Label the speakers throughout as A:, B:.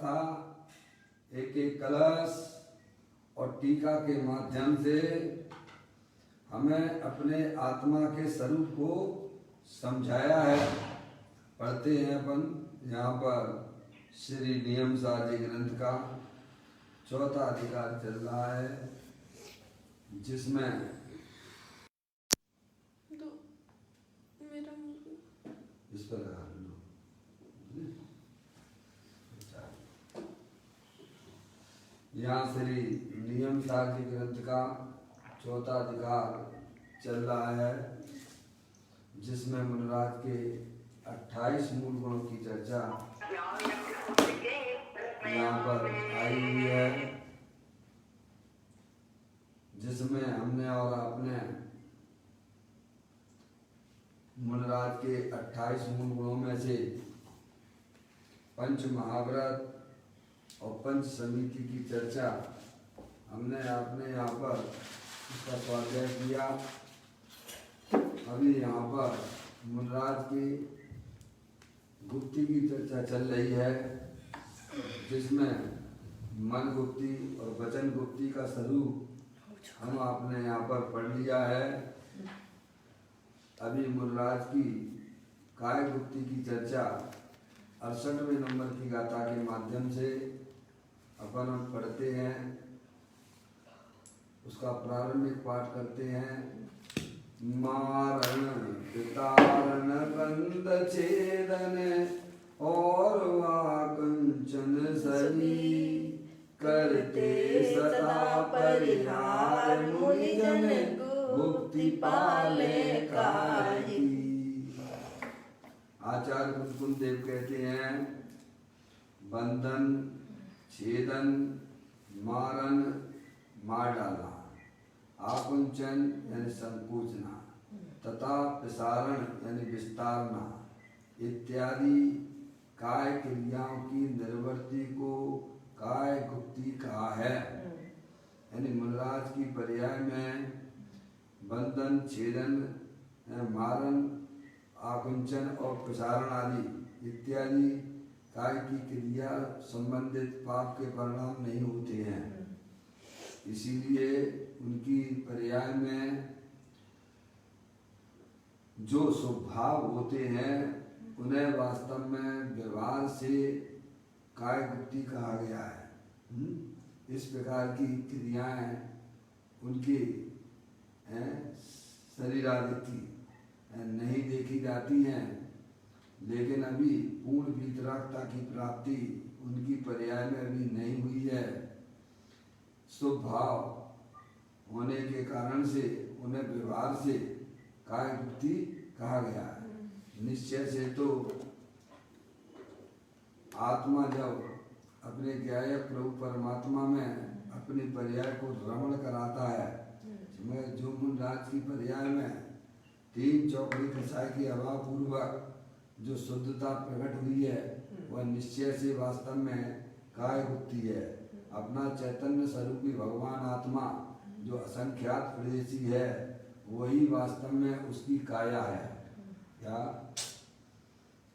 A: तथा एक एक कलश और टीका के माध्यम से हमें अपने आत्मा के स्वरूप को समझाया है। पढ़ते हैं अपन यहाँ पर श्री नियम सार ग्रंथ का चौथा अधिकार चल रहा है, जिसमें इस पर लगा यहाँ श्री नियम सार ग्रंथ का चौथा अधिकार चल रहा है, जिसमें मुनिराज के 28 मूल गुणों की चर्चा यहाँ पर आई हुई है, जिसमें हमने और आपने मुनिराज के 28 मूल गुणों में से पंच महाव्रत और पंच समिति की चर्चा हमने आपने यहाँ पर उसका स्वाध्याय किया। अभी यहाँ पर मुनिराज की गुप्ती की चर्चा चल रही है, जिसमें मन गुप्ती और वचन गुप्ती का स्वरूप हम आपने यहाँ पर पढ़ लिया है। अभी मुनिराज की काय गुप्ती की चर्चा 68वें नंबर की गाथा के माध्यम से अपन हम पढ़ते हैं। उसका प्रारंभिक पाठ करते हैं। मारण पितारण बंद छेदन और वाकंचन सभी करते सदा परिहार मुनिजन गुप्ति पाले काई। आचार्य कुंद देव कहते हैं, बंधन, छेदन, मारन, मार डालना, आकुंचन यानी संकोचना तथा प्रसारण यानी विस्तारना इत्यादि काय क्रियाओं की निर्वृत्ति को काय गुप्ती कहा है। यानी मुनिराज की पर्याय में बंधन, छेदन, मारन, आकुंचन और प्रसारण आदि इत्यादि काय की क्रिया संबंधित पाप के परिणाम नहीं होते हैं। इसीलिए उनकी पर्याय में जो स्वभाव होते हैं उन्हें वास्तव में व्यवहार से काय गुप्ती कहा गया है। इस प्रकार की क्रियाएं उनकी शरीर आदि की नहीं देखी जाती हैं, लेकिन अभी पूर्ण वितरागता की प्राप्ति उनकी पर्याय में अभी नहीं हुई है। स्वभाव होने के कारण से उन्हें व्यवहार से काय गुप्ती कहा गया है। निश्चय से तो आत्मा जब अपने ज्ञायक प्रभु परमात्मा में अपनी पर्याय को रमण कराता है, जो मुनिराज की पर्याय में तीन चौकड़ी कसाई के अभाव पूर्वक जो शुद्धता प्रकट हुई है, वह निश्चय से वास्तव में काय गुप्ती है। अपना चैतन्य स्वरूपी भगवान आत्मा जो असंख्यात प्रदेशी है, वही वास्तव में उसकी काया है। क्या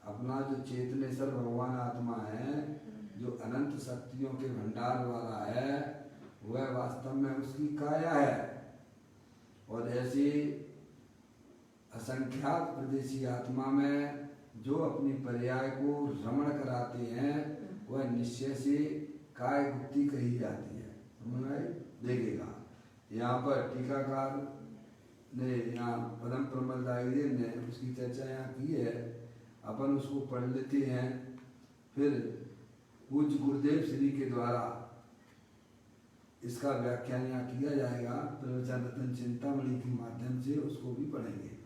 A: अपना जो चेतनेश्वर भगवान आत्मा है, जो अनंत शक्तियों के भंडार वाला है, वह वास्तव में उसकी काया है। और ऐसी असंख्यात प्रदेशी आत्मा में जो अपनी पर्याय को रमण कराते हैं, वह निश्चय से काय गुप्ती कही जाती है। समझ में आई? देखेगा यहाँ पर टीकाकार ने यहाँ पदम प्रमदाय ने उसकी चर्चा यहाँ की है, अपन उसको पढ़ लेते हैं। फिर पूज्य गुरुदेव श्री के द्वारा इसका व्याख्यान यहाँ किया जाएगा, प्रवचन रतन चिंतामणि के माध्यम से उसको भी पढ़ेंगे।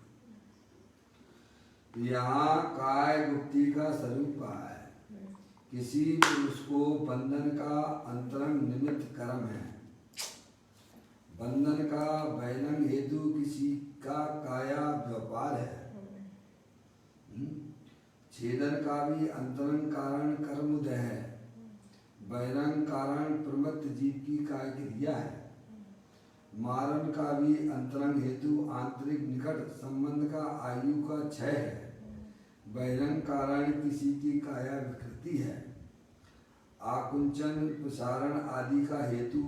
A: यहाँ काय गुप्ती का स्वरूप कहा है। किसी पुरुष को बंधन का अंतरंग निमित्त कर्म है। बंधन का बहिरंग हेतु किसी का काया व्यापार है। छेदन का भी अंतरंग कारण कर्मोदय है। बहिरंग कारण प्रमत्त जीव की काय क्रिया है। मारण का भी अंतरंग हेतु आंतरिक निकट संबंध का आयु का क्षय है। बहिरंग कारण किसी की काया विकृति है। आकुंचन प्रसारण आदि का हेतु,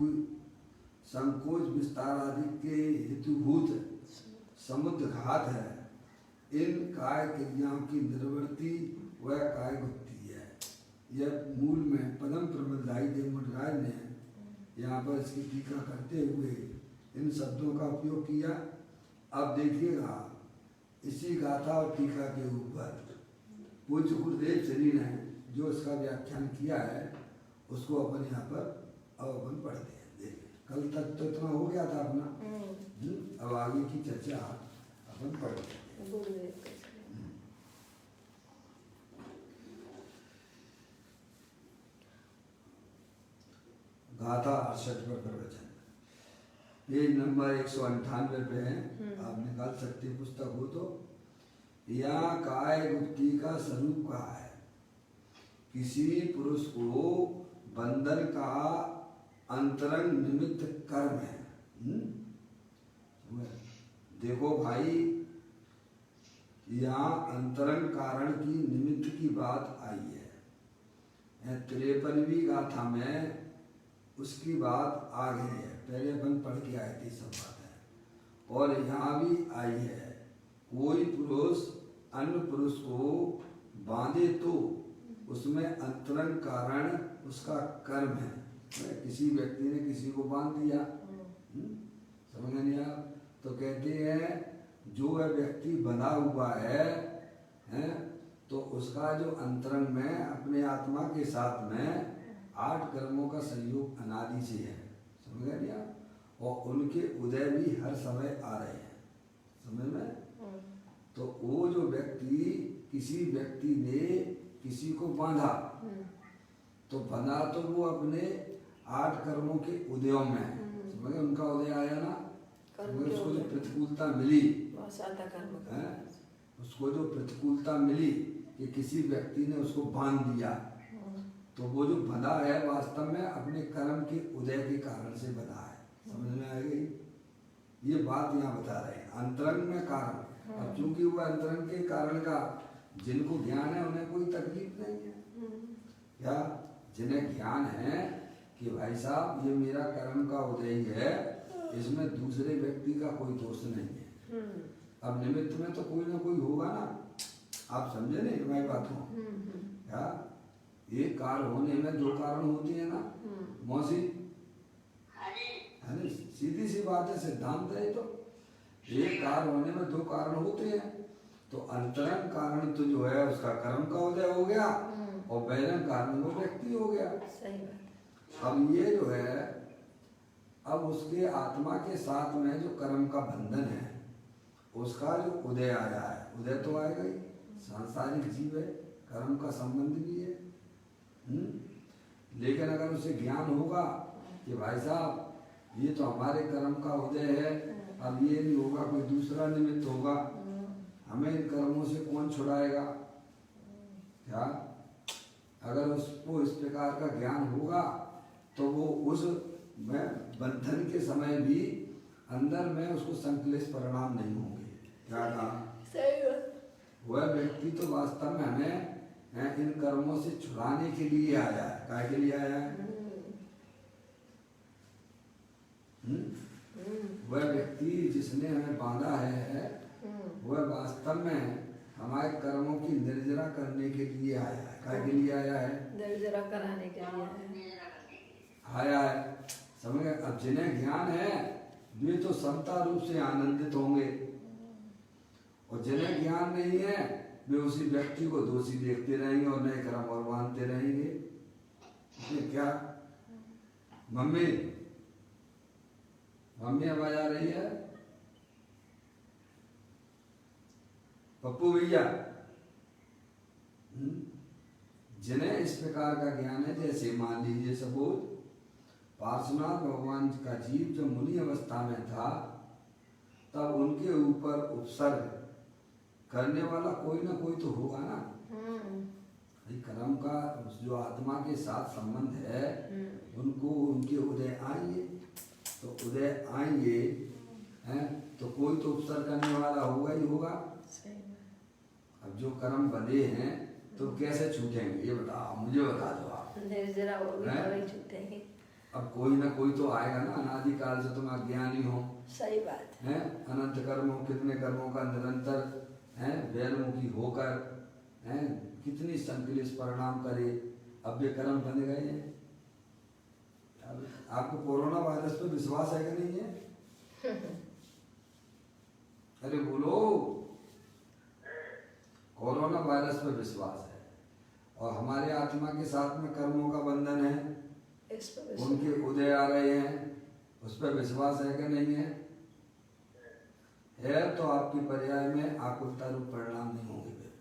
A: संकोच विस्तार आदि के हेतुभूत समुद्र घात है। इन काय क्रियाओं की निर्वृत्ति वह काय गुप्ती है। यह मूल में पदम प्रबलदायी देव मुनिराज ने यहाँ पर इसकी टीका करते हुए इन शब्दों का उपयोग किया। अब देखिएगा इसी गाथा और टीका के ऊपर पूज्य गुरुदेव श्री ने जो इसका व्याख्यान किया है उसको अपन यहाँ पर अब अपन पढ़ते हैं। देखिए कल तक तो इतना हो गया था अपना, अब आगे की चर्चा अपन पढ़ते हैं। गाथा 68 पर प्रवचन, पेज नंबर 198 पे है, आप निकाल सकते पुस्तक हो तो। यहाँ काय गुप्ती का स्वरूप कहा है। किसी पुरुष को बंधन का अंतरंग निमित्त कर्म है। देखो भाई यहाँ अंतरंग कारण की निमित्त की बात आई है। 53वीं गाथा में उसकी बात आ गई है, पहले अपन पढ़ के आए थे सब बात है। और यहाँ भी आई है, कोई पुरुष अन्य पुरुष को बांधे तो उसमें अंतरंग कारण उसका कर्म है। किसी व्यक्ति ने किसी को बांध दिया, समझ नहीं आया, तो कहते हैं जो वह व्यक्ति बंधा हुआ है तो उसका जो अंतरंग में अपने आत्मा के साथ में 8 कर्मों का संयोग अनादि से है, समझ गए क्या? और उनके उदय भी हर समय आ रहे हैं, समझ में? तो वो जो व्यक्ति, किसी व्यक्ति ने किसी को बांधा, तो बंधा तो वो अपने 8 कर्मों के उदयों में, समझ गए? उनका उदय आया ना, उसको जो प्रतिकूलता मिली, उसको जो प्रतिकूलता मिली कि किसी व्यक्ति ने उसको बांध दिया, तो वो जो बंधा है वास्तव में अपने कर्म के उदय के कारण से बंधा है। समझ में आ गई? ये बात यहाँ बता रहे हैं, अंतरंग में कारण। अब चूंकि वो अंतरंग के कारण का जिनको ज्ञान है उन्हें कोई तकलीफ नहीं है, या जिन्हें ज्ञान है कि भाई साहब ये मेरा कर्म का उदय ही है, इसमें दूसरे व्यक्ति का कोई दोष नहीं है। अब निमित्त में तो कोई ना कोई होगा ना, आप समझे नहीं तुम्हारी बात हो? या एक कार्य होने में 2 कारण होते हैं ना मौसी, है ना? सीधी सी बात है, सिद्धांत है। तो एक कार्य होने में 2 कारण होते हैं, तो अंतरंग कारण तो जो है उसका कर्म का उदय हो गया और बहिरंग कारण वो व्यक्ति हो गया। अब ये जो है, अब उसके आत्मा के साथ में जो कर्म का बंधन है उसका जो उदय आया है, उदय तो आएगा ही, सांसारिक जीव है, कर्म का संबंध भी है। लेकिन अगर उसे ज्ञान होगा कि भाई साहब ये तो हमारे कर्म का उदय है, अब ये नहीं होगा, कोई दूसरा निमित्त होगा, हमें इन कर्मों से कौन छुड़ाएगा, क्या? अगर उसको इस प्रकार का ज्ञान होगा तो वो उस बंधन के समय भी अंदर में उसको संकलेश परिणाम नहीं होंगे। क्या कहा? वह व्यक्ति तो वास्तव में हमें इन कर्मों से छुड़ाने के लिए आया है। काय के लिए आया है? वह व्यक्ति जिसने हमें बांधा है वह वास्तव में हमारे कर्मों की निर्जरा करने के लिए आया है। काय के लिए आया है?
B: निर्जरा कराने के लिए
A: आया है, समझ गए? अब जिन्हें ज्ञान है वे तो समता रूप से आनंदित होंगे, और जिन्हें ज्ञान नहीं है वे उसी व्यक्ति को दोषी देखते रहेंगे और नए कर्म और बांधते रहेंगे। इसमें क्या? मम्मी मम्मी आवाज आ रही है? पप्पू भैया, जिन्हें इस प्रकार का ज्ञान है, जैसे मान लीजिए सपोज पार्श्वनाथ भगवान का जीव जब मुनि अवस्था में था तब उनके ऊपर उपसर्ग करने वाला कोई ना कोई तो होगा ना। कर्म का जो आत्मा के साथ संबंध है उनको उनके उदय आएंगे, तो उदय आएंगे हैं तो कोई तो उपसर्ग करने वाला होगा ही होगा। अब जो कर्म बंधे हैं तो कैसे छूटेंगे ये बताओ, मुझे बता दो आप।
B: अंधेरे जरा वो भी
A: हैं?
B: वही छूटेंगे।
A: अब कोई ना कोई तो आएगा ना, अनादिकाल से तुम अज्ञानी हो,
B: सही बात है।
A: हैं? अनंत कर्मों, कितने कर्मों का निरंतर हैं बैरमुखी होकर, हैं? कितनी संकलित परिणाम करे, अब ये कर्म बन गए हैं। अब आपको कोरोना वायरस पे विश्वास है कि नहीं है? अरे बोलो, कोरोना वायरस पे विश्वास है और हमारे आत्मा के साथ में कर्मों का बंधन है,
B: इस पर विश्वास-
A: उनके उदय आ रहे हैं, उस पर विश्वास है कि नहीं है? तो आपकी पर्याय में आकुलता रूप परिणाम नहीं होंगे फिर।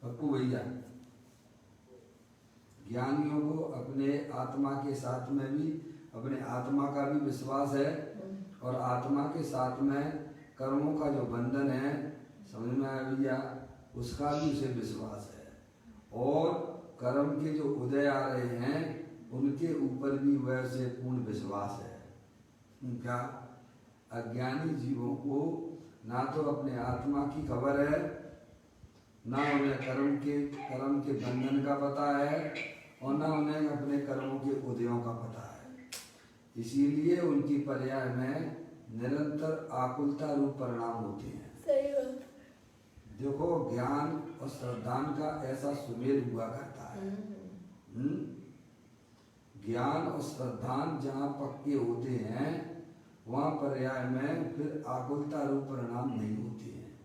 A: पप्पू भैया, ज्ञानियों को अपने आत्मा के साथ में भी, अपने आत्मा का भी विश्वास है और आत्मा के साथ में कर्मों का जो बंधन है, समझ में आया भैया, उसका भी उसे विश्वास है और कर्म के जो उदय आ रहे हैं उनके ऊपर भी वैसे पूर्ण विश्वास है। क्या अज्ञानी जीवों को ना तो अपने आत्मा की खबर है, ना उन्हें कर्म के बंधन का पता है और ना उन्हें अपने कर्मों के उदयों का पता है। इसीलिए उनकी पर्याय में निरंतर आकुलता रूप परिणाम होते हैं।
B: सही बात।
A: देखो, ज्ञान और श्रद्धान का ऐसा सुमेल हुआ करता है। ज्ञान और श्रद्धान जहाँ पक्के होते हैं वहाँ पर्याय में फिर आकुलता रूप परिणाम नहीं होते हैं।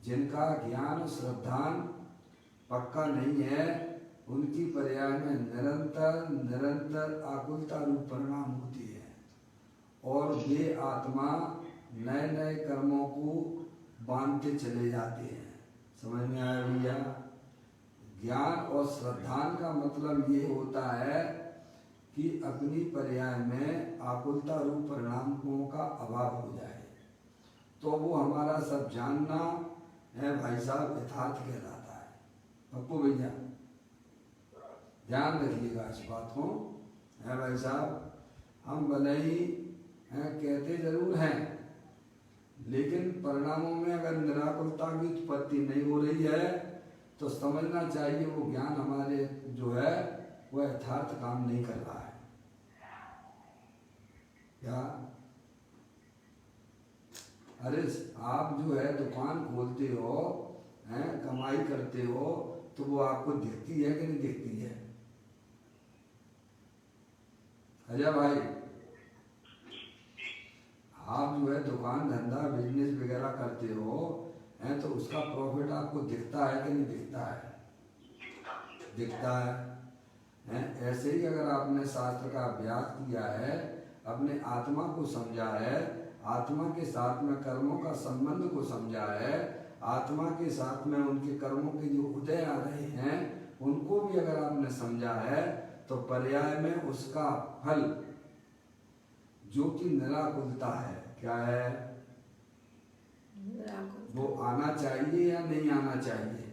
A: जिनका ज्ञान और श्रद्धान पक्का नहीं है उनकी पर्याय में निरंतर आकुलता रूप परिणाम होती है और वे आत्मा नए नए कर्मों को बांधते चले जाते हैं। समझ में आया भैया? ज्ञान और श्रद्धान का मतलब ये होता है कि अपनी पर्याय में आकुलता रूप परिणामों का अभाव हो जाए तो वो हमारा सब जानना है भाई साहब यथार्थ कहलाता है। पप्पू भैया ध्यान रखिएगा इस बात को, है भाई साहब। हम भले ही कहते जरूर हैं लेकिन परिणामों में अगर निराकुलता की उत्पत्ति नहीं हो रही है तो समझना चाहिए वो ज्ञान हमारे जो है वो यथार्थ काम नहीं कर रहा है। क्या अरे आप जो है दुकान खोलते हो, हैं, कमाई करते हो तो वो आपको दिखती है कि नहीं दिखती है? अजय भाई, आप जो है दुकान धंधा बिजनेस वगैरह करते हो हैं तो उसका प्रॉफिट आपको दिखता है कि नहीं दिखता है? दिखता है, हैं? ऐसे ही अगर आपने शास्त्र का अभ्यास किया है, अपने आत्मा को समझा है, आत्मा के साथ में कर्मों का संबंध को समझा है, आत्मा के साथ में उनके कर्मों के जो उदय आ रहे हैं उनको भी अगर आपने समझा है तो पर्याय में उसका फल जो कि निराकुलता है, क्या है? वो आना चाहिए या नहीं आना चाहिए?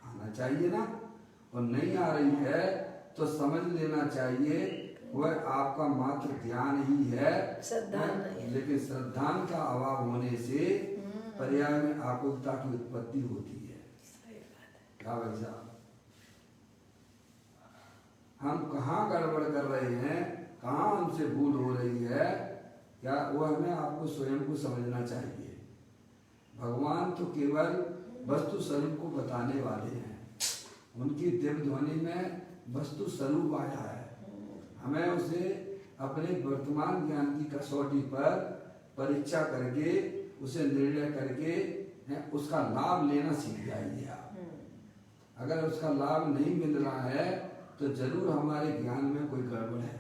A: आना चाहिए ना। और नहीं आ रही है तो समझ लेना चाहिए वह आपका मात्र ध्यान ही है, लेकिन श्रद्धान का अभाव होने से पर्याय में आकुलता की उत्पत्ति होती है। क्या भाई साहब, हम कहाँ गड़बड़ कर रहे हैं, कहाँ हमसे भूल हो रही है, क्या वो हमें आपको स्वयं को समझना चाहिए। भगवान तो केवल वस्तु स्वरूप को बताने वाले हैं, उनकी दिव्य ध्वनि में वस्तु स्वरूप आया है। हमें उसे अपने वर्तमान ज्ञान की कसौटी पर परीक्षा करके उसे निर्णय करके उसका लाभ लेना सीख जाइए आप। अगर उसका लाभ नहीं मिल रहा है तो जरूर हमारे ज्ञान में कोई गड़बड़ है,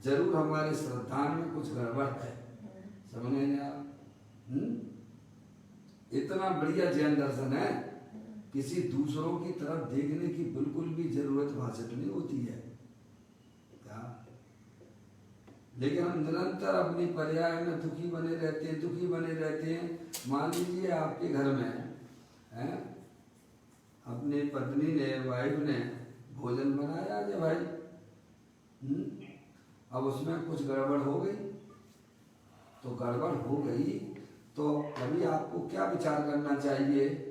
A: जरूर हमारे श्रद्धा में कुछ गड़बड़ है। समझ रहे आप? इतना बढ़िया जैन दर्शन है, किसी दूसरों की तरफ देखने की बिल्कुल भी जरूरत भाषित नहीं होती है। क्या? लेकिन हम निरंतर अपनी पर्याय में दुखी बने रहते हैं। मान लीजिए आपके घर में है, अपनी पत्नी ने, वाइफ ने भोजन बनाया जे भाई, अब उसमें कुछ गड़बड़ हो गई तो गड़बड़ हो गई तो अभी आपको क्या विचार करना चाहिए?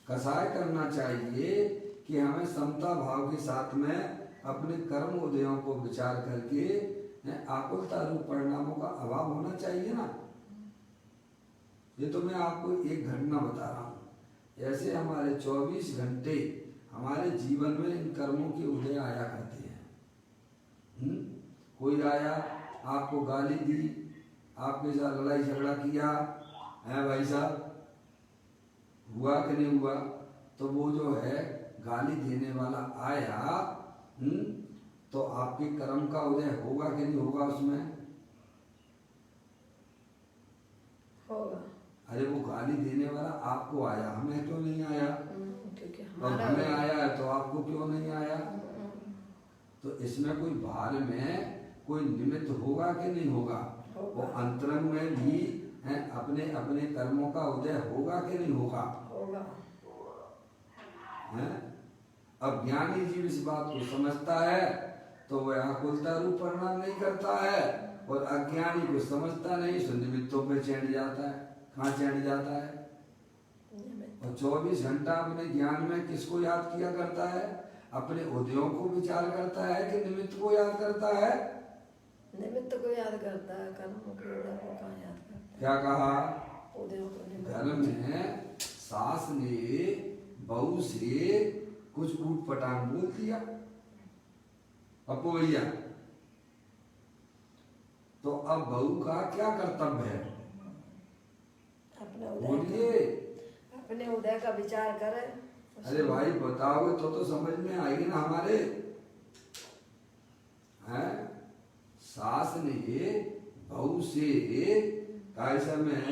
A: कसाय करना चाहिए कि हमें समता भाव के साथ में अपने कर्म उदयों को विचार करके आकुलता रूप परिणामों का अभाव होना चाहिए ना। ये तो मैं आपको एक घटना बता रहा हूँ। ऐसे हमारे 24 घंटे हमारे जीवन में इन कर्मों के उदय आया करते हैं। कोई आया, आपको गाली दी, आपके साथ लड़ाई झगड़ा किया है, भाई साहब हुआ कि नहीं हुआ? तो वो जो है गाली देने वाला आया, तो आपके कर्म का उदय होगा कि नहीं होगा उसमें?
B: होगा।
A: अरे वो गाली देने वाला आपको आया, हमें क्यों नहीं आया?
B: क्योंकि
A: और हमें आया है तो आपको क्यों नहीं आया? तो इसमें कोई भार में कोई निमित्त होगा कि नहीं होगा? वो अंतरंग में भी है अपने अपने कर्मों का उदय होगा कि नहीं होगा?
B: होगा।
A: अब ज्ञानी जीव इस बात को समझता है तो वह आकुलता रूप परिणाम नहीं करता है, और अज्ञानी को समझता नहीं सो निमित्तों पे चढ़ जाता है। कहाँ चढ़ जाता है? और 24 घंटा अपने ज्ञान में किसको याद किया करता है? अपने उदयों को विचार करता है कि निमित्त को याद करता है?
B: निमित्त को याद करता है, कर्म को उदय को कहाँ याद करता है?
A: क्या कहा?
B: उदय को निमित्त।
A: धर्म में सास ने बहू से कुछ ऊट पटांग बोल दिया अपो भैया, तो अब बहू का क्या कर्तव्य है? बोलिए।
B: अपने उदय का विचार करे।
A: अरे भाई बताओगे तो समझ में आएगी ना हमारे। हैं? सास ने बहू से कैसे में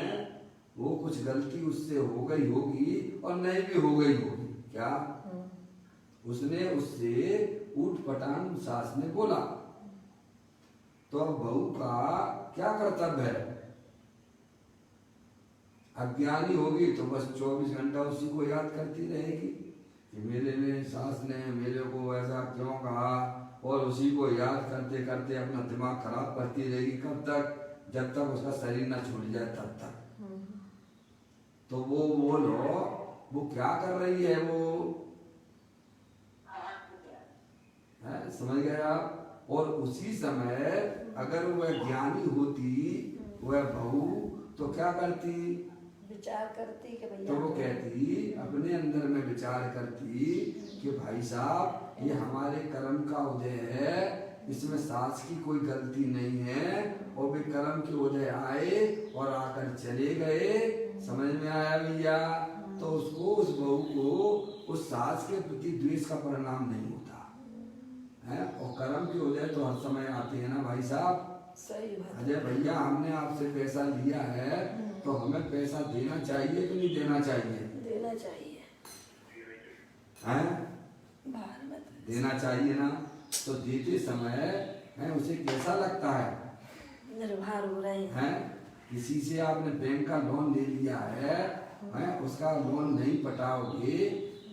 A: वो कुछ गलती उससे हो गई होगी और नहीं भी हो गई होगी, क्या उसने उससे ऊट पटांग सास ने बोला, तो अब बहू का क्या कर्तव्य है? अज्ञानी होगी तो बस 24 घंटा उसी को याद करती रहेगी कि मेरे ने सास ने मेरे को ऐसा क्यों कहा, और उसी को याद करते करते अपना दिमाग खराब करती रहेगी। कब तक? जब तक उसका शरीर ना छूट जाए तब तक। तो वो बोलो वो क्या कर रही है? वो है, समझ गए आप? और उसी समय अगर वह ज्ञानी होती वह बहू तो क्या करती?
B: विचार करती कि भैया,
A: तो वो कहती अपने अंदर में विचार करती कि भाई साहब ये हमारे कर्म का उदय है, इसमें सास की कोई गलती नहीं है, और वे कर्म के उदय आए और आकर चले गए। समझ में आया भैया? तो उसको उस बहू को उस सास के प्रति द्वेष का परिणाम नहीं होता है। और कर्म के उदय तो हर समय आते हैं ना भाई साहब।
B: सही बात।
A: अजय भैया हमने आपसे पैसा लिया है तो हमें पैसा देना चाहिए कि नहीं देना चाहिए?
B: देना चाहिए।
A: हैं?
B: बाहर मत
A: देना चाहिए ना। तो देते समय है उसे कैसा लगता है?
B: निर्भर हो रहे हैं।
A: किसी से आपने बैंक का लोन ले लिया है, उसका लोन नहीं पटाओगे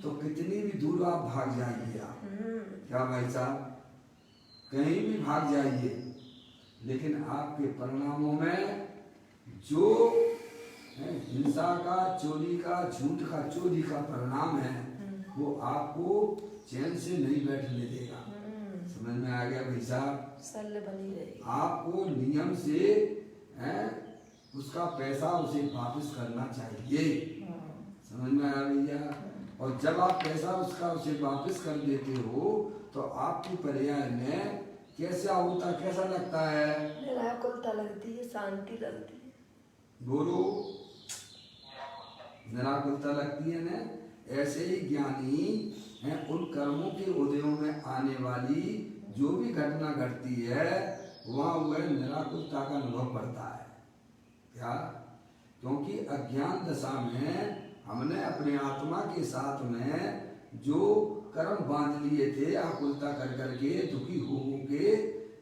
A: तो कितनी भी दूर आप भाग जाइए आप, क्या भाई साहब? कहीं भी भाग जाइए, लेकिन आपके परिणामों में जो हिंसा का, चोरी का, झूठ का, चोरी का परिणाम है वो आपको चैन से नहीं बैठने देगा। समझ में आ गया भाई साहब?
B: सरल बनी रहेगी।
A: आपको नियम से उसका पैसा उसे वापस करना चाहिए। समझ में आया भैया? और जब आप पैसा उसका उसे वापस कर देते हो तो आपकी पर्याय में कैसा होता, कैसा लगता है?
B: निराकुलता लगती है, शांति लगती है।
A: बोलो, निराकुलता लगती है ना। ऐसे ही ज्ञानी है उन कर्मों के उदयों में आने वाली जो भी घटना घटती है वहाँ वह निराकुलता का अनुभव पड़ता है। क्या? क्योंकि अज्ञान दशा में हमने अपने आत्मा के साथ में जो कर्म बांध लिए थे आकुलता कर करके, दुखी हो के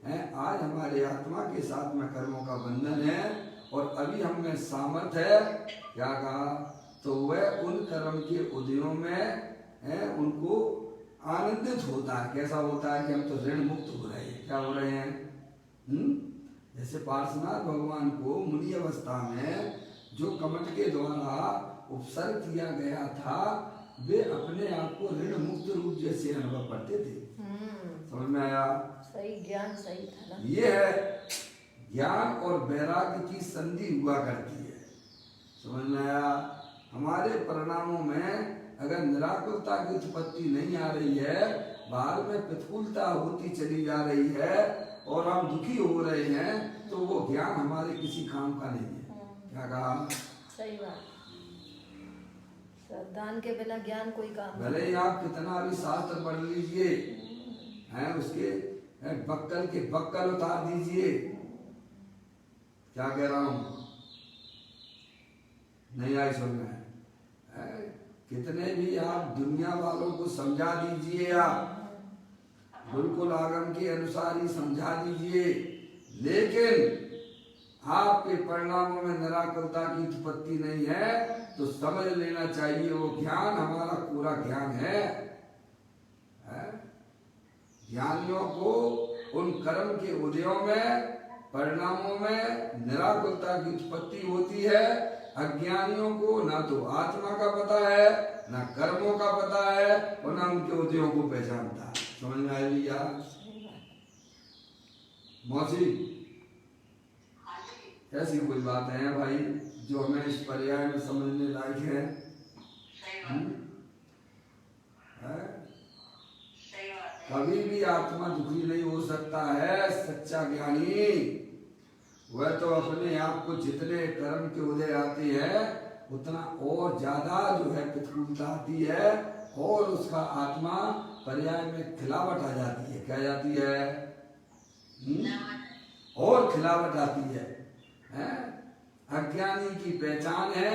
A: हैं, आज हमारे आत्मा के साथ में कर्मों का बंधन है और अभी हम में सामर्थ्य है। क्या कहा? तो वह उन कर्म के उदयों में है उनको आनंदित होता है। कैसा होता है कि हम तो ऋण मुक्त हो रहे हैं। क्या हो रहे हैं? जैसे पार्श्वनाथ भगवान को मुनि अवस्था में जो कमट के द्वारा उपसर्ग किया गया था वे अपने आप को ऋण मुक्त रूप जैसे अनुभव करते थे। समझ में आया?
B: सही, ज्ञान सही था ना।
A: ये है ज्ञान और वैराग्य की संधि हुआ करती है। समझ में आया? हमारे परिणामों में अगर निराकुलता की उत्पत्ति नहीं आ रही है, बाहर में प्रतिकूलता होती चली जा रही है और हम दुखी हो रहे हैं, तो वो ज्ञान हमारे किसी काम का नहीं है। क्या कहा?
B: सही बात। दान के बिना ज्ञान कोई काम नहीं।
A: भले ही आप कितना भी शास्त्र पढ़ लीजिए, हैं उसके बक्कल के बक्कल उतार दीजिए। क्या कह रहा हूँ? नहीं आई सुन में? कितने भी आप दुनिया वालों को समझा दीजिए, आप बिल्कुल आगम के अनुसार ही समझा दीजिए, लेकिन आपके परिणामों में निराकुलता की उत्पत्ति नहीं है, तो समझ लेना चाहिए वो ज्ञान हमारा पूरा ज्ञान है। ज्ञानियों को उन कर्म के उदयों में, परिणामों में निराकुलता की उत्पत्ति होती है। अज्ञानियों को ना तो आत्मा का पता है, ना कर्मों का पता है, और ना उनके उदयों को पहचानता है। समझ में आया भैया? मौसी, ऐसी कोई बात है भाई जो हमें इस पर्याय में समझने लायक है? कभी भी आत्मा दुखी नहीं हो सकता है। सच्चा ज्ञानी वह तो अपने आप को जितने कर्म के उदय आते हैं, उतना और ज्यादा जो है प्रतिकूलता आती है, और उसका आत्मा पर्याय में खिलावट आ जाती है। क्या जाती है? और खिलावट आती है। अज्ञानी की पहचान है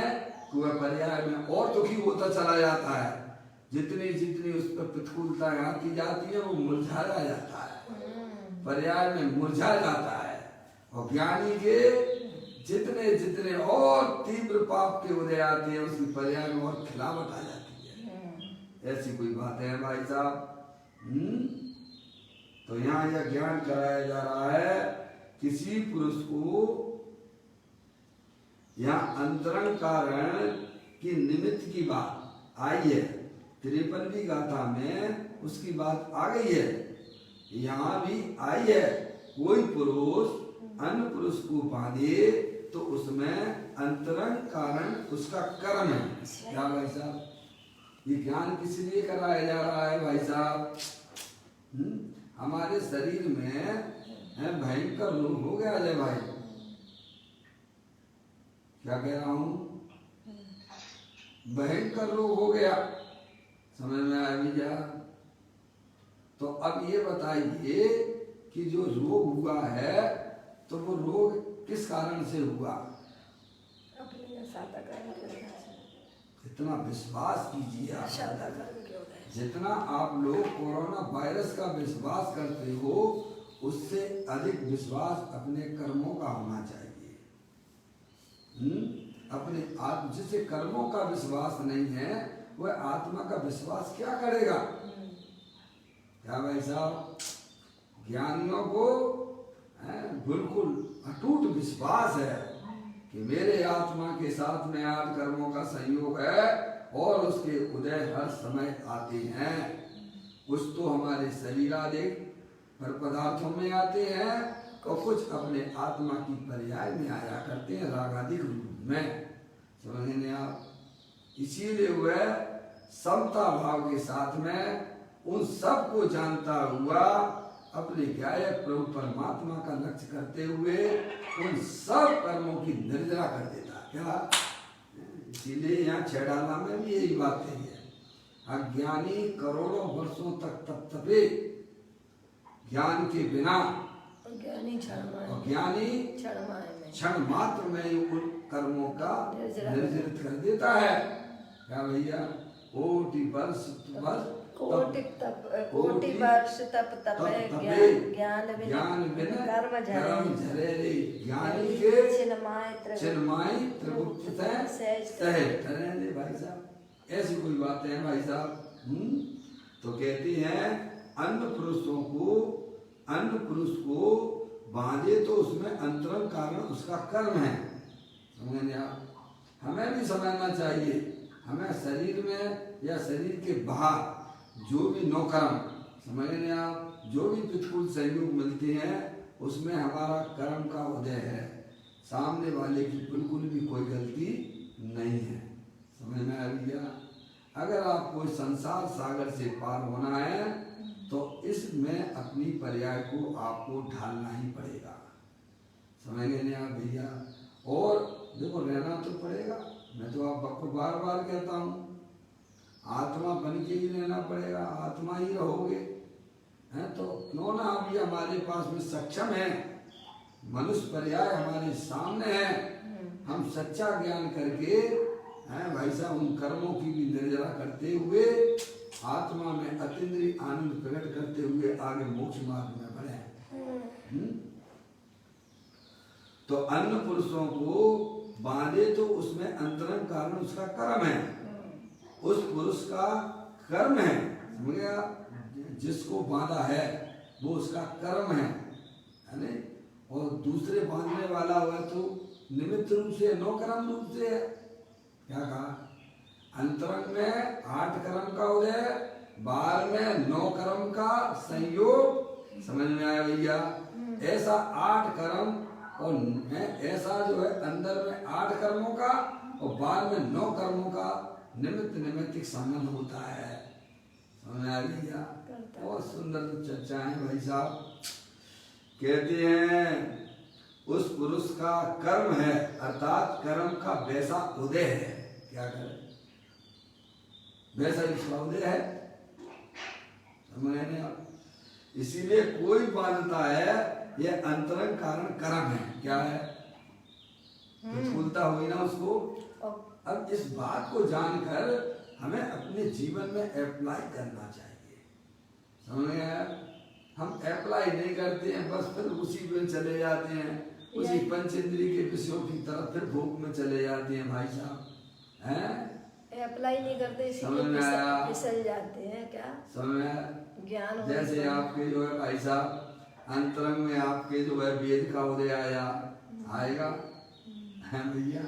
A: कि वह पर्याय में और दुखी होता चला जाता है। जितनी जितनी उस पर प्रतिकूलता आती जाती है, वो मुरझाया जाता है, पर्याय में मुरझा जाता है। और ज्ञानी के जितने जितने और तीव्र पाप के उदय आते हैं, उसकी पर्याय में और खिलावट आ जाती है। ऐसी कोई बात है भाई साहब? तो यहाँ यह ज्ञान कराया जा रहा है, किसी पुरुष को यहाँ अंतरंग कारण की निमित्त की बात आई है। 53वीं गाथा में उसकी बात आ गई है, यहाँ भी आई है। कोई पुरुष अन्य पुरुष को बांधे तो उसमें अंतरंग कारण उसका कर्म है। क्या भाई साहब? ये ज्ञान किस लिए कराया जा रहा है भाई साहब? हमारे शरीर में भयंकर रोग हो गया है भाई। क्या कह रहा हूँ? भयंकर रोग हो गया। समझ में आया भैया? तो अब ये बताइए कि जो रोग हुआ है, तो वो रोग किस कारण से हुआ? इतना विश्वास कीजिए आप, जितना आप लोग कोरोना वायरस का विश्वास करते हो, उससे अधिक विश्वास अपने कर्मों का होना चाहिए। अपने आत्म, जिसे कर्मों का विश्वास नहीं है, वह आत्मा का विश्वास क्या करेगा? क्या भाई साहब? ज्ञानियों को बिल्कुल अटूट विश्वास है कि मेरे आत्मा के साथ में आज कर्मों का संयोग है, और उसके उदय हर समय आते हैं। कुछ तो हमारे शरीरादिक पर पदार्थों में आते हैं, और कुछ अपने आत्मा की पर्याय में आया करते हैं, रागादिक रूप में। समझेंगे आप? इसीलिए वह समता भाव के साथ में उन सब को जानता हुआ अपने गायक प्रभु परमात्मा का लक्ष्य करते हुए उन सब कर्मों की निर्जरा कर देता। क्या? इसीलिए यहाँ छेड़ाला में भी यही बात कही है। अज्ञानी करोड़ों वर्षों तक तप तपे, ज्ञान के बिना
B: ज्ञानी
A: क्षण मात्र में ही उन कर्मों का निर्जरित कर देता है। क्या भैया? कोटि वर्ष
B: तप तपे ज्ञान बिन कर्म झरे रे, ज्ञानी के चिन्माय त्रिगुप्त सहज। भाई साहब, ऐसी कोई बात है भाई साहब? तो कहती हैं अन्य पुरुष को बांधे तो उसमें अंतरंग कारण उसका कर्म है। समझेंगे आप? हमें भी समझना चाहिए
A: हमें शरीर में या शरीर के बाहर जो भी नौकर्म, समझ रहे हैं आप, जो भी प्रतिकूल संयोग मिलते हैं उसमें हमारा कर्म का उदय है, सामने वाले की बिल्कुल भी कोई गलती नहीं है। समझ में आ गया? अगर आपको संसार सागर से पार होना है तो इसमें अपनी पर्याय को आपको ढालना ही पड़ेगा। समझ गए ना भैया? और देखो रहना तो पड़ेगा, मैं तो आपको बार बार कहता हूँ, आत्मा बन के ही रहना पड़ेगा, आत्मा ही रहोगे हैं। तो क्यों ना अभी हमारे पास में सक्षम है, मनुष्य पर्याय हमारे सामने है, हम सच्चा ज्ञान करके हैं भाई साहब, उन कर्मों की भी निर्जरा करते हुए आत्मा में अतीन्द्रिय आनंद प्रकट करते हुए आगे मोक्ष मार्ग में बढ़े। तो अन्य पुरुषों को बांधे तो उसमें अंतरंग कारण उसका कर्म है, उस पुरुष का कर्म है, समझ गया? जिसको बांधा है वो उसका कर्म है नहीं? और दूसरे बांधने वाला हुआ तो निमित्त रूप से, नौकर्म रूप से है। क्या कहा? अंतरंग में 8 कर्म का उदय, बाहर में 9 कर्म का संयोग। समझ में आया भैया? ऐसा 8 कर्म और ऐसा जो है अंदर में 8 कर्मों का और बाहर में 9 कर्मों का निमित्त निमित्तिक संबंध होता है। समझ में आ गया? बहुत सुंदर चर्चा है भाई साहब। कहते हैं उस पुरुष का कर्म है, अर्थात कर्म का वैसा उदय है। क्या करे? वैसा इसका उदय है। समझ रहे हैं? इसीलिए कोई बांधता है यह अंतरंग कारण कर्म है। क्या है? प्रतिकूलता हुई ना उसको। अब इस बात को जानकर हमें अपने जीवन में अप्लाई करना चाहिए। समझ में आया? हम अप्लाई नहीं करते हैं, बस फिर उसी में चले जाते हैं, उसी पंचेंद्रिय के विषयों की तरफ फिर भूख में चले जाते हैं भाई साहब, हैं?
B: अप्लाई नहीं करते, इसीलिए फिसल जाते हैं। क्या
A: समझ में?
B: ज्ञान
A: जैसे आपके जो है भाई साहब अंतरंग में आपके जो है वेद का उदय आएगा है भैया,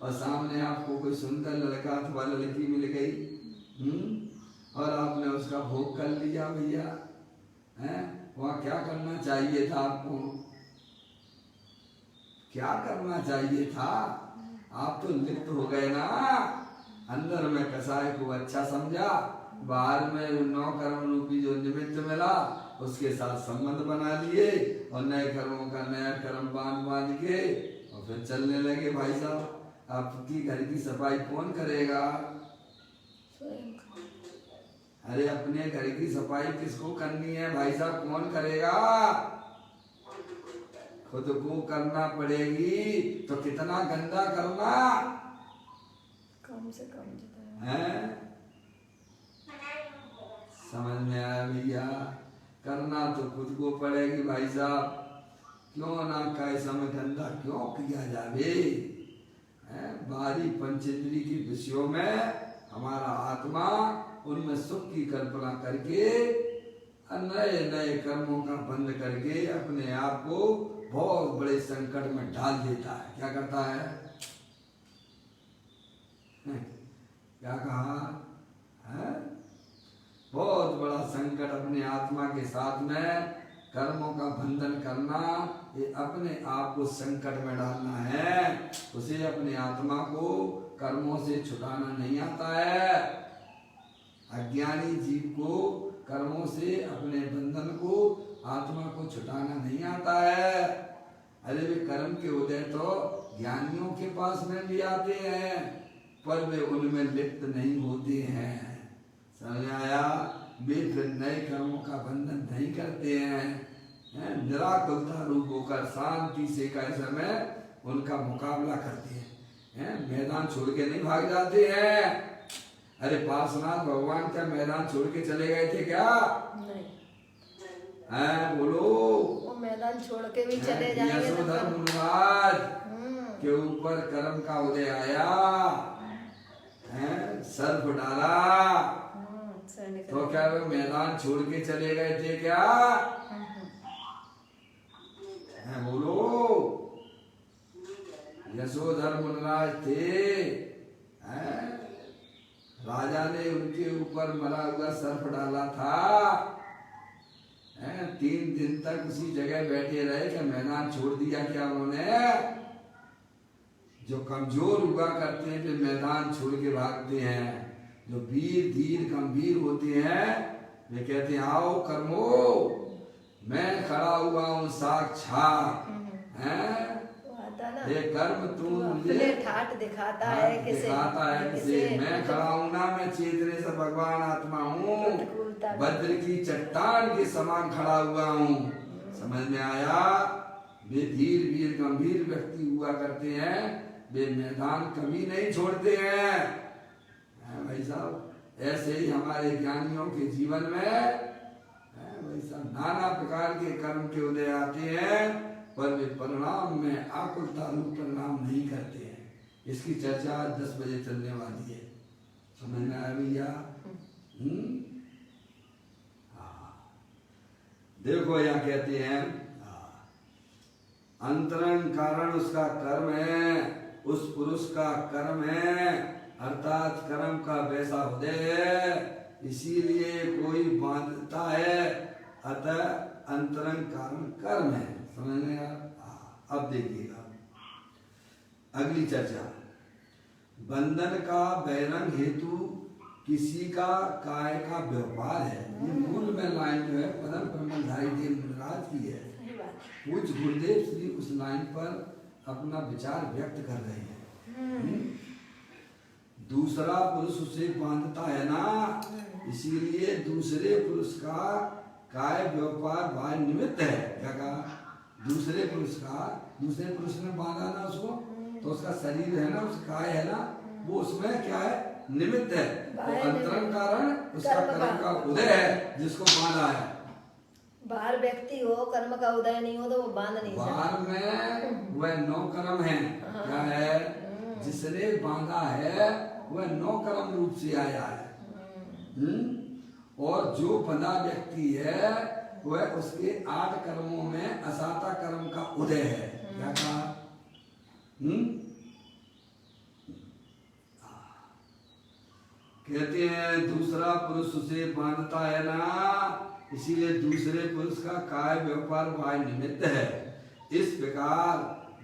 A: और सामने आपको कोई सुंदर लड़का अथवा लड़की मिल गई, और आपने उसका भोग कर लिया भैया, हैं? वहाँ क्या करना चाहिए था आपको? क्या करना चाहिए था? आप तो लिप्त हो गए ना, अंदर में कसाय को अच्छा समझा, बाहर में 9 कर्म रूपी जो निमित्त मिला उसके साथ संबंध बना लिए और नए कर्मों का नया कर्म बांध के और फिर चलने लगे भाई साहब। आपकी घर की सफाई कौन करेगा? अरे अपने घर की सफाई किसको करनी है भाई साहब? कौन करेगा? खुद को करना पड़ेगी। तो कितना गंदा करना?
B: कम से कम
A: है। समझ में आया भैया? करना तो खुद को पड़ेगी भाई साहब। क्यों ना कैसा में गंदा क्यों किया जावे? बाहरी पंचेंद्रिय के विषयों में हमारा आत्मा उनमें सुख की कल्पना करके नए नए कर्मों का बंद करके अपने आप को बहुत बड़े संकट में डाल देता है। क्या करता है? क्या कहा है? बहुत बड़ा संकट अपने आत्मा के साथ में कर्मों का बंधन करना, ये अपने आप को संकट में डालना है। उसे अपने आत्मा को कर्मों से छुटाना नहीं आता है। अज्ञानी जीव को कर्मों से अपने बंधन को, आत्मा को छुटाना नहीं आता है। अरे वे कर्म के उदय तो ज्ञानियों के पास में भी आते हैं, पर वे उनमें लिप्त नहीं होते हैं। समझ आया? वे फिर नए कर्मों का बंधन नहीं करते हैं, निराकुलता रूप होकर शांति से कैसे में उनका मुकाबला करते हैं, मैदान छोड़ के नहीं भाग जाते हैं। अरे पार्श्वनाथ भगवान क्या मैदान छोड़ के चले गए थे क्या? नहीं। बोलो।
B: वो मैदान छोड़ के भी चले जाएंगे।
A: यशोधर मुनिराज के ऊपर कर्म का उदय आया, सर्प डाला, तो क्या वे मैदान छोड़ के चले गए थे क्या? बोलो। यशोधर मुनिराज थे, राजा ने उनके ऊपर मरा हुआ सर्प डाला था, 3 दिन तक उसी जगह बैठे रहे कि मैदान छोड़ दिया क्या उन्होंने? जो कमजोर हुआ करते हैं वे मैदान छोड़ के भागते हैं, जो वीर धीर गंभीर होते हैं वे कहते हैं आओ कर्मो, मैं खड़ा हुआ हूँ साक्षात, ये कर्म तू मुझे
B: ठाट दिखाता है
A: किसे, मैं खड़ा हूँ ना, मैं चेतने से भगवान आत्मा हूँ, वज्र की चट्टान के समान खड़ा हुआ हूँ। समझ में आया? वे धीर वीर गंभीर व्यक्ति हुआ करते हैं, वे मैदान कभी नहीं छोड़ते हैं। भाई साहब, ऐसे ही हमारे ज्ञानियों के जीवन में भाई साहब नाना प्रकार के कर्म के उदय आते हैं, पर वे परिणाम में आकुलता रूप परिणाम नहीं करते हैं। इसकी चर्चा 10 बजे चलने वाली है। समझ में आया भैया? देखो यहाँ कहते हैं अंतरंग कारण उसका कर्म है, उस पुरुष का कर्म है, अर्थात कर्म का वैसा उदय है, इसीलिए कोई बांधता है, अतः अंतरंग कारण कर्म है। समझ में आया? अब देखिएगा अगली चर्चा, बंधन का बहिरंग हेतु किसी का काय का व्यवहार है। ये मूल में लाइन जो है पदम ब्रह्मधारी देव महाराज की है। पूज्य गुरुदेव श्री उस लाइन पर अपना विचार व्यक्त कर रहे हैं। दूसरा पुरुष उसे बांधता है ना, इसीलिए दूसरे पुरुष का काय व्यापार बाह्य निमित्त है। क्या कहा? दूसरे पुरुष ने बांधा ना उसको, तो उसका शरीर है ना, उसका काय है ना, वो उसमें क्या है? निमित्त है। तो अंतरंग कारण उसका कर्म का उदय है जिसको बांधा है।
B: बाहर व्यक्ति हो, कर्म का उदय नहीं हो तो वो बांध नहीं सकता।
A: बाहर में वह 9 कर्म है। क्या है? जिसने बांधा है वह 9 कर्म रूप से आया है। और जो बंधा व्यक्ति है वह उसके 8 कर्मों में असाता कर्म का उदय है। क्या कहा? कहते हैं दूसरा पुरुष उसे बांधता है ना, इसीलिए दूसरे पुरुष का काय व्यापार बाह्य निमित्त है। इस प्रकार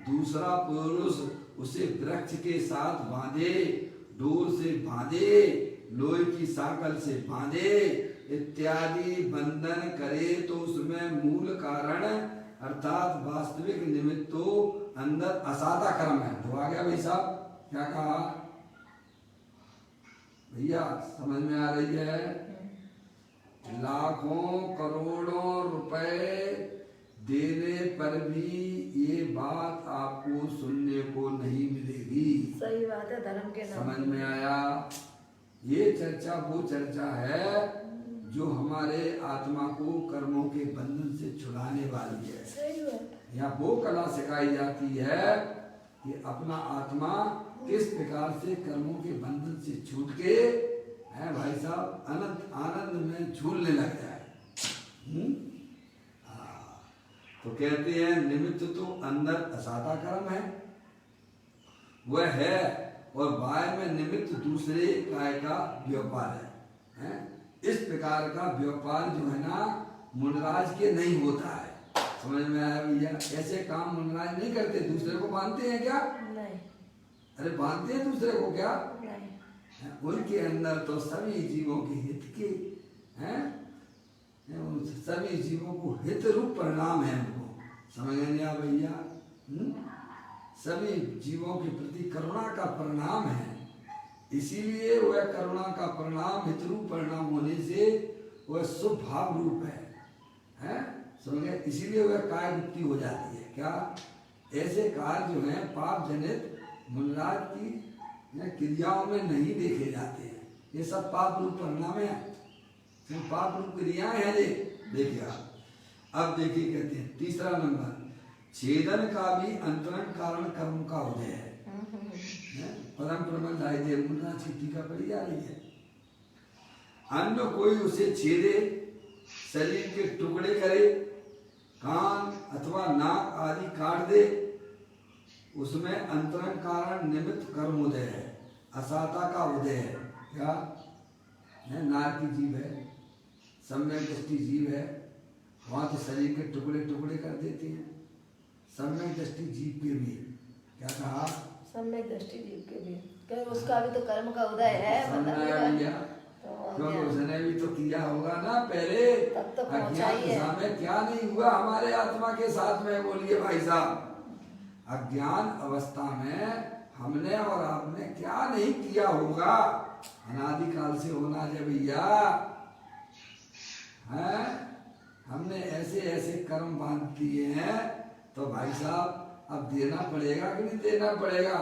A: दूसरा पुरुष उसे वृक्ष के साथ बांधे, डोर से बांधे, लोहे की साकल से बांधे इत्यादि बंधन करे तो उसमें मूल कारण अर्थात वास्तविक निमित्त तो अंदर असाता कर्म है। तो आ गया भाई साहब? क्या कहा भैया? समझ में आ रही है? लाखों करोड़ों रुपए देने पर भी ये बात आपको सुनने को नहीं मिलेगी।
B: सही बात है, धर्म के नाम।
A: समझ में आया? ये चर्चा वो चर्चा है जो हमारे आत्मा को कर्मों के बंधन से छुड़ाने वाली है।
B: सही बात।
A: यहाँ वो कला सिखाई जाती है कि अपना आत्मा किस प्रकार से कर्मों के बंधन से छूट के है भाई साहब अनंत आनंद में झूलने लग जाए। तो कहते हैं निमित्त तो अंदर असाता कर्म है, वह है, और बाह्य में निमित्त दूसरे काय का व्यापार है। इस प्रकार का व्यापार जो है ना मुनराज के नहीं होता है। समझ में आया भैया? ऐसे काम मुनराज नहीं करते। दूसरे को बांधते हैं क्या?
B: नहीं।
A: अरे बांधते हैं दूसरे को क्या?
B: नहीं।
A: उनके अंदर तो सभी जीवों के हित के हैं, सभी जीवों को हित रूप परिणाम है। उनको समझ नहीं आया भैया? सभी जीवों के प्रति करुणा का परिणाम है, इसीलिए वह करुणा का परिणाम हित रूप परिणाम होने से वह शुभ भाव रूप है? समझे? इसीलिए वह काय मुक्ति हो जाती है। क्या? ऐसे कार्य जो है पाप जनित मुनराज की क्रियाओं में नहीं देखे जाते हैं। ये सब पाप रूप परिणाम है, पाप रूप क्रियाएं हैं। देखिए अब देखिए कहते हैं तीसरा नंबर, छेदन का भी अंतरंग कारण कर्म का उदय है। परम प्रबंधाई देव मुन्ना चिट्ठी का पड़ी जा रही है। अन्य कोई उसे छेदे, शरीर के टुकड़े करे, कान अथवा नाक आदि काट दे, उसमें अंतरंग कारण निमित्त कर्म उदय है, असाता का उदय है। क्या है? नार की जीभ है, सम्यक दृष्टि जीभ है, वहाँ तो शरीर के टुकड़े टुकड़े कर देती हैं। सम्यक दृष्टि जीभ के भी क्या कहा?
B: सम्यक दृष्टि जीव के भी, क्या उसका भी तो कर्म का उदय है,
A: क्योंकि उसने भी तो किया होगा ना पहले।
B: तब तो
A: अज्ञान दशा में क्या नहीं हुआ हमारे आत्मा के साथ में, बोलिए भाई साहब। अज्ञान अवस्था में हमने और आपने क्या नहीं किया होगा, अनादिकाल से होना है भैया है। हमने ऐसे ऐसे कर्म बांध दिए हैं, तो भाई साहब अब देना पड़ेगा कि नहीं देना पड़ेगा?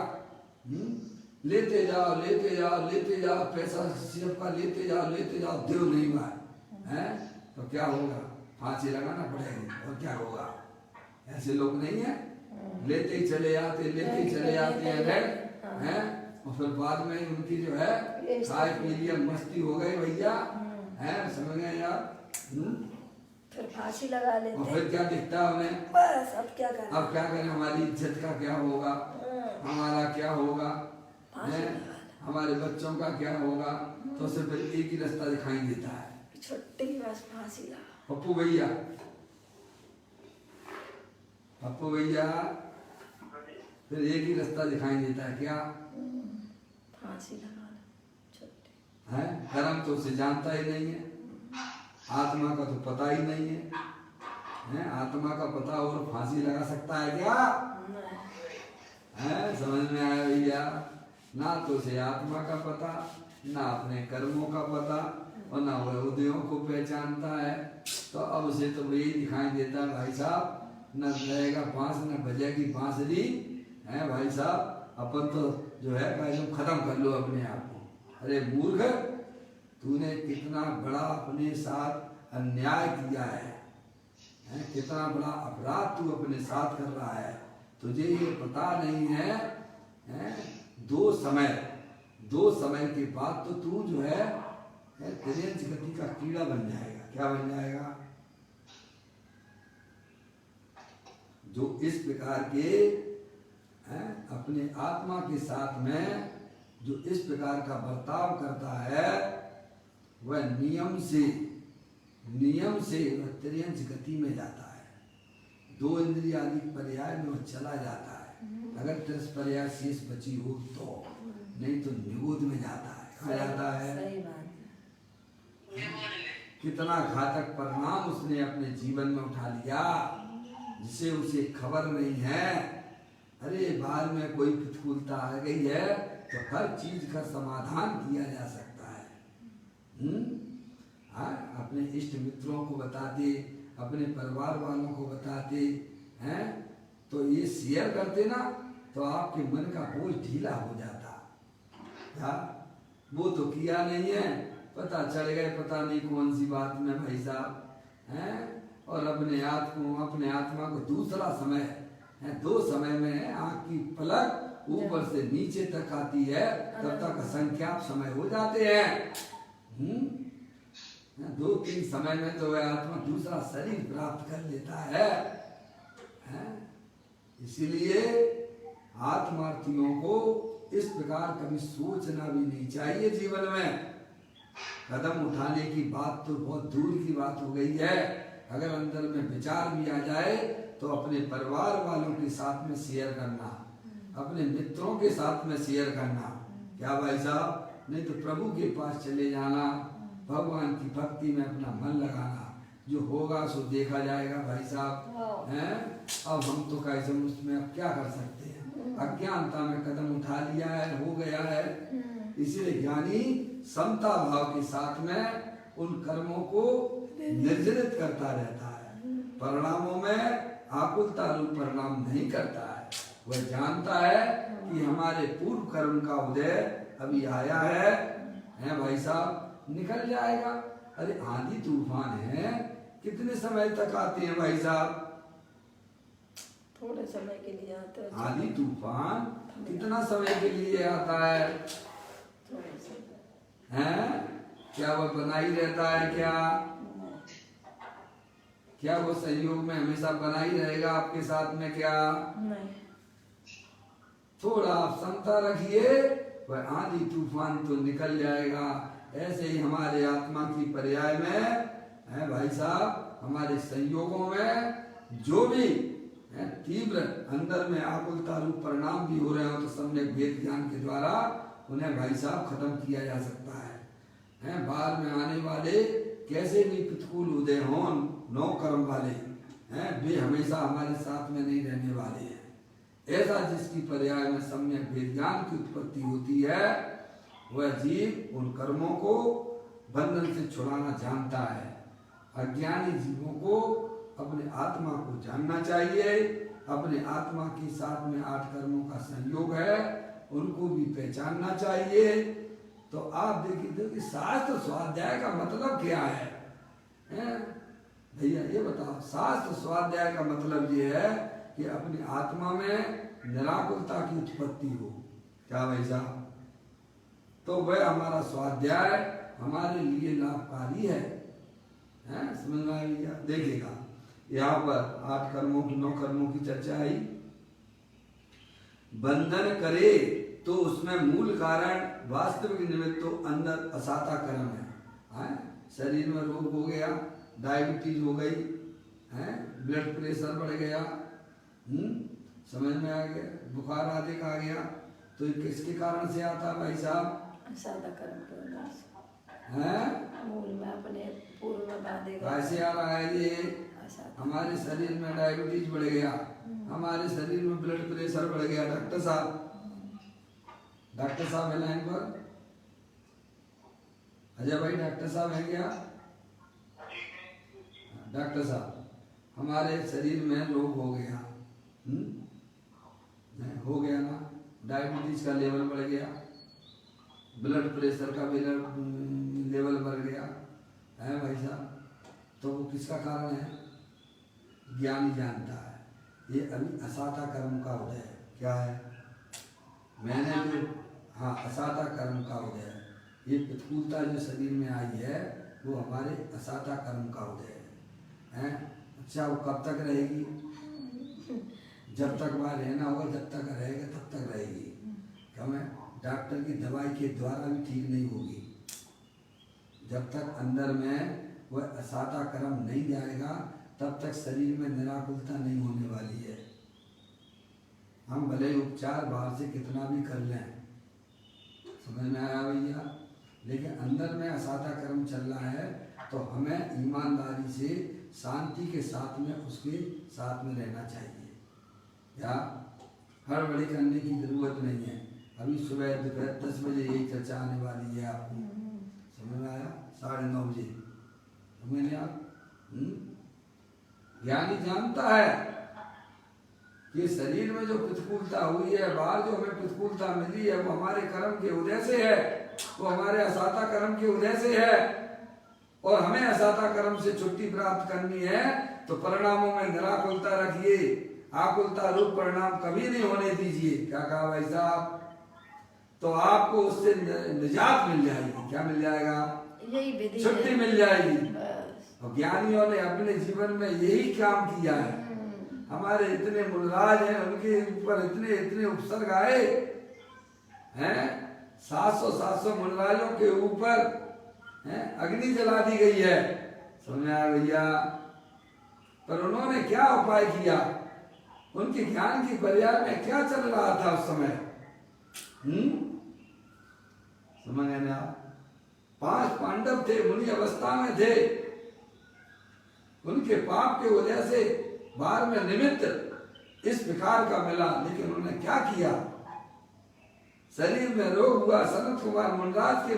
A: लेते जाओ लेते जाओ लेते जाओ, पैसा सबका लेते जाओ, देव नहीं हुआ है तो क्या होगा? फांसी लगाना पड़ेगी, और क्या होगा? ऐसे लोग नहीं है, लेते ही चले आते, लेते ही चले आते हैं, और फिर बाद में उनकी जो है खाए पी लिया, मस्ती हो गई भैया, है समझ गए यार।
B: फिर फांसी लगा लेते,
A: और फिर क्या दिखता है उन्हें?
B: बस अब क्या करें?
A: अब क्या करें? हमारी इज्जत का क्या होगा, हमारा क्या होगा, हमारे बच्चों का क्या होगा? तो सिर्फ एक ही रास्ता दिखाई देता है,
B: छुट्टी, बस फांसी लगा।
A: पप्पू भैया, पप्पू भैया, फिर एक ही रास्ता दिखाई देता है, क्या?
B: फांसी लगा छुट्टी
A: है। कर्म तो उसे जानता ही नहीं है, आत्मा का तो पता ही नहीं है, आत्मा का पता और फांसी लगा सकता है क्या? है समझ में आया भैया? ना तो उसे आत्मा का पता, ना अपने कर्मों का पता, और ना वह उदयों को पहचानता है। तो अब उसे तो वही दिखाई देता है भाई साहब, न रहेगा बांस न बजेगी बांसुरी, है भाई साहब। अपन तो जो है भाई तुम खत्म कर लो अपने आप को। अरे मूर्ख, तूने कितना बड़ा अपने साथ अन्याय किया है, कितना बड़ा अपराध तू अपने साथ कर रहा है, तुझे ये पता नहीं है, दो समय के बाद तो तू जो है तिर्यंच गति का कीड़ा बन जाएगा। क्या बन जाएगा? जो इस प्रकार के अपने आत्मा के साथ में जो इस प्रकार का बर्ताव करता है, वह नियम से वह तिर्यंच गति में जाता है। दो इंद्रिय आदि पर्याय में वह चला जाता है। अगर तिरस पर्याय शेष बची हो तो, नहीं तो निगोद में जाता है। कहाँ जाता है?
B: सही बात है।
A: कितना घातक परिणाम उसने अपने जीवन में उठा लिया, जिसे उसे खबर नहीं है। अरे बाहर में कोई प्रतिकूलता आ गई है तो हर चीज का समाधान किया जा सकता है। अपने इष्ट मित्रों को बताते, अपने परिवार वालों को बताते हैं, तो ये शेयर करते ना, तो आपके मन का बोझ ढीला हो जाता। क्या वो तो किया नहीं है, पता चल गए पता नहीं कौन सी बात में भाई साहब, हैं, और अपने आत्मा को दूसरा समय है, दो समय में आँख की पलक ऊपर से नीचे तक आती है, तब तक असंख्यात समय हो जाते हैं। 2-3 समय में तो वह आत्मा दूसरा शरीर प्राप्त कर लेता है। इसीलिए आत्मार्थियों को इस प्रकार कभी सोचना भी नहीं चाहिए जीवन में। कदम उठाने की बात तो बहुत दूर की बात हो गई है। अगर अंदर में विचार भी आ जाए तो अपने परिवार वालों के साथ में शेयर करना, अपने मित्रों के साथ में शेयर करना। क्या भाई साहब? नहीं तो प्रभु के पास चले जाना, भगवान की भक्ति में अपना मन लगाना। जो होगा सो देखा जाएगा भाई साहब, हैं। अब हम तो कैसे उसमें अब क्या कर सकते हैं? अज्ञानता में कदम उठा लिया है, हो गया है। इसीलिए ज्ञानी समता भाव के साथ में उन कर्मों को निर्जरित करता रहता है, परिणामों में आकुलता रूप परिणाम नहीं करता है। वह जानता है कि हमारे पूर्व कर्म का उदय अभी आया है भाई साहब, निकल जाएगा। अरे आंधी तूफान है, कितने समय तक आते हैं भाई साहब?
B: थोड़े समय के लिए आते हैं।
A: आंधी तूफान कितना समय के लिए आता है? क्या वह बना ही रहता है? क्या वो सहयोग में हमेशा बना ही रहेगा आपके साथ में? क्या नहीं। थोड़ा आप क्षमता रखिए, वह आंधी तूफान तो निकल जाएगा। ऐसे ही हमारे आत्मा की पर्याय में है भाई साहब, हमारे संयोगों में जो भी तीव्र अंदर में आकुलता रूप परिणाम भी हो रहे हो तो सम्यक वेद ज्ञान के द्वारा उन्हें भाई साहब खत्म किया जा सकता है। बाद में आने वाले कैसे भी प्रतिकूल उदय हों, नौ कर्म वाले हैं, वे हमेशा हमारे साथ में नहीं रहने वाले हैं। ऐसा जिसकी पर्याय में सम्यक वेद ज्ञान की उत्पत्ति होती है, वह जीव उन कर्मों को बंधन से छुड़ाना जानता है। अज्ञानी जीवों को अपने आत्मा को जानना चाहिए। अपने आत्मा के साथ में 8 कर्मों का संयोग है, उनको भी पहचानना चाहिए। तो आप देखिए शास्त्र स्वाध्याय का मतलब क्या है? भैया ये बताओ, शास्त्र स्वाध्याय का मतलब ये है कि अपनी आत्मा में निराकुलता की उत्पत्ति हो। क्या भाई साहब? तो वह हमारा स्वाध्याय हमारे लिए लाभकारी है। समझ में आएगा? देखिएगा यहाँ पर 8 कर्मों की 9 कर्मों की चर्चा आई। बंधन करे तो उसमें मूल कारण वास्तविक निमित्त तो अंदर असाता कर्म है। शरीर में रोग हो गया, डायबिटीज हो गई, ब्लड प्रेशर बढ़ गया, समझ में आ गया, बुखार आदि आ गया, तो किसके कारण से आता भाई साहब?
B: असाता कर्म के वजह से।
A: मूल
B: में अपने पूर्व में बांधेगा।
A: ऐसे आ रहा है ये, हमारे शरीर में डायबिटीज बढ़ गया, हमारे शरीर में ब्लड प्रेशर बढ़ गया। डॉक्टर साहब है लाइन पर? अजय भाई डॉक्टर साहब है क्या? डॉक्टर साहब, हमारे शरीर में रोग हो गया, हो गया ना, डायबिटीज का लेवल बढ़ गया, ब्लड प्रेशर का भी लेवल बढ़ गया है भाई साहब। तो वो किसका कारण है? ज्ञानी जानता है। ये अभी असाता कर्म का उदय है। क्या है? मैंने जो असाता कर्म का उदय है। ये प्रतिकूलता जो शरीर में आई है वो हमारे असाता कर्म का उदय है। अच्छा, वो कब तक रहेगी? जब तक वहाँ रहना होगा, जब तक रहेगा तब तक रहेगी। क्या मैं डॉक्टर की दवाई के द्वारा भी ठीक नहीं होगी। जब तक अंदर में वह असाता कर्म नहीं जाएगा तब तक शरीर में निराकुलता नहीं होने वाली है। हम भले उपचार बाहर से कितना भी कर लें, समझ में आया भैया, लेकिन अंदर में असाता कर्म चल रहा है तो हमें ईमानदारी से शांति के साथ में उसके साथ में रहना चाहिए। या हड़बड़ी करने की जरूरत नहीं है। अभी सुबह दोपहर 10 बजे यही चर्चा आने वाली है। आपको समझ में आया? 9:30 बजे समझ में आप? ज्ञानी जानता है कि शरीर में जो प्रतिकूलता हुई है, बाहर जो हमें प्रतिकूलता मिली है, वो हमारे कर्म के उदय से है, वो हमारे असाता कर्म के उदय से है। और हमें असाता कर्म से छुट्टी प्राप्त करनी है तो परिणामों में निराकुलता रखिए। आकुलता रूप परिणाम कभी नहीं होने दीजिए। क्या कहा भाई साहब? तो आपको उससे निजात मिल जाएगी। क्या मिल जाएगा? यही विधि, छुट्टी मिल जाएगी। और ज्ञानियों ने अपने जीवन में यही काम किया है। हमारे इतने मुलराज हैं, उनके ऊपर इतने इतने उपसर्ग आए हैं। 700 मुलराजों के ऊपर अग्नि जला दी गई है। समझ आया भैया? पर उन्होंने क्या उपाय किया? उनके ज्ञान की पर्याय में क्या चल रहा था उस समय? समझ गए ना? 5 पांडव थे, मुनि अवस्था में थे। उनके पाप के वजह से बाहर में निमित्त इस प्रकार का मिला, लेकिन उन्होंने क्या किया? शरीर में रोग हुआ। सनत कुमार मुनराज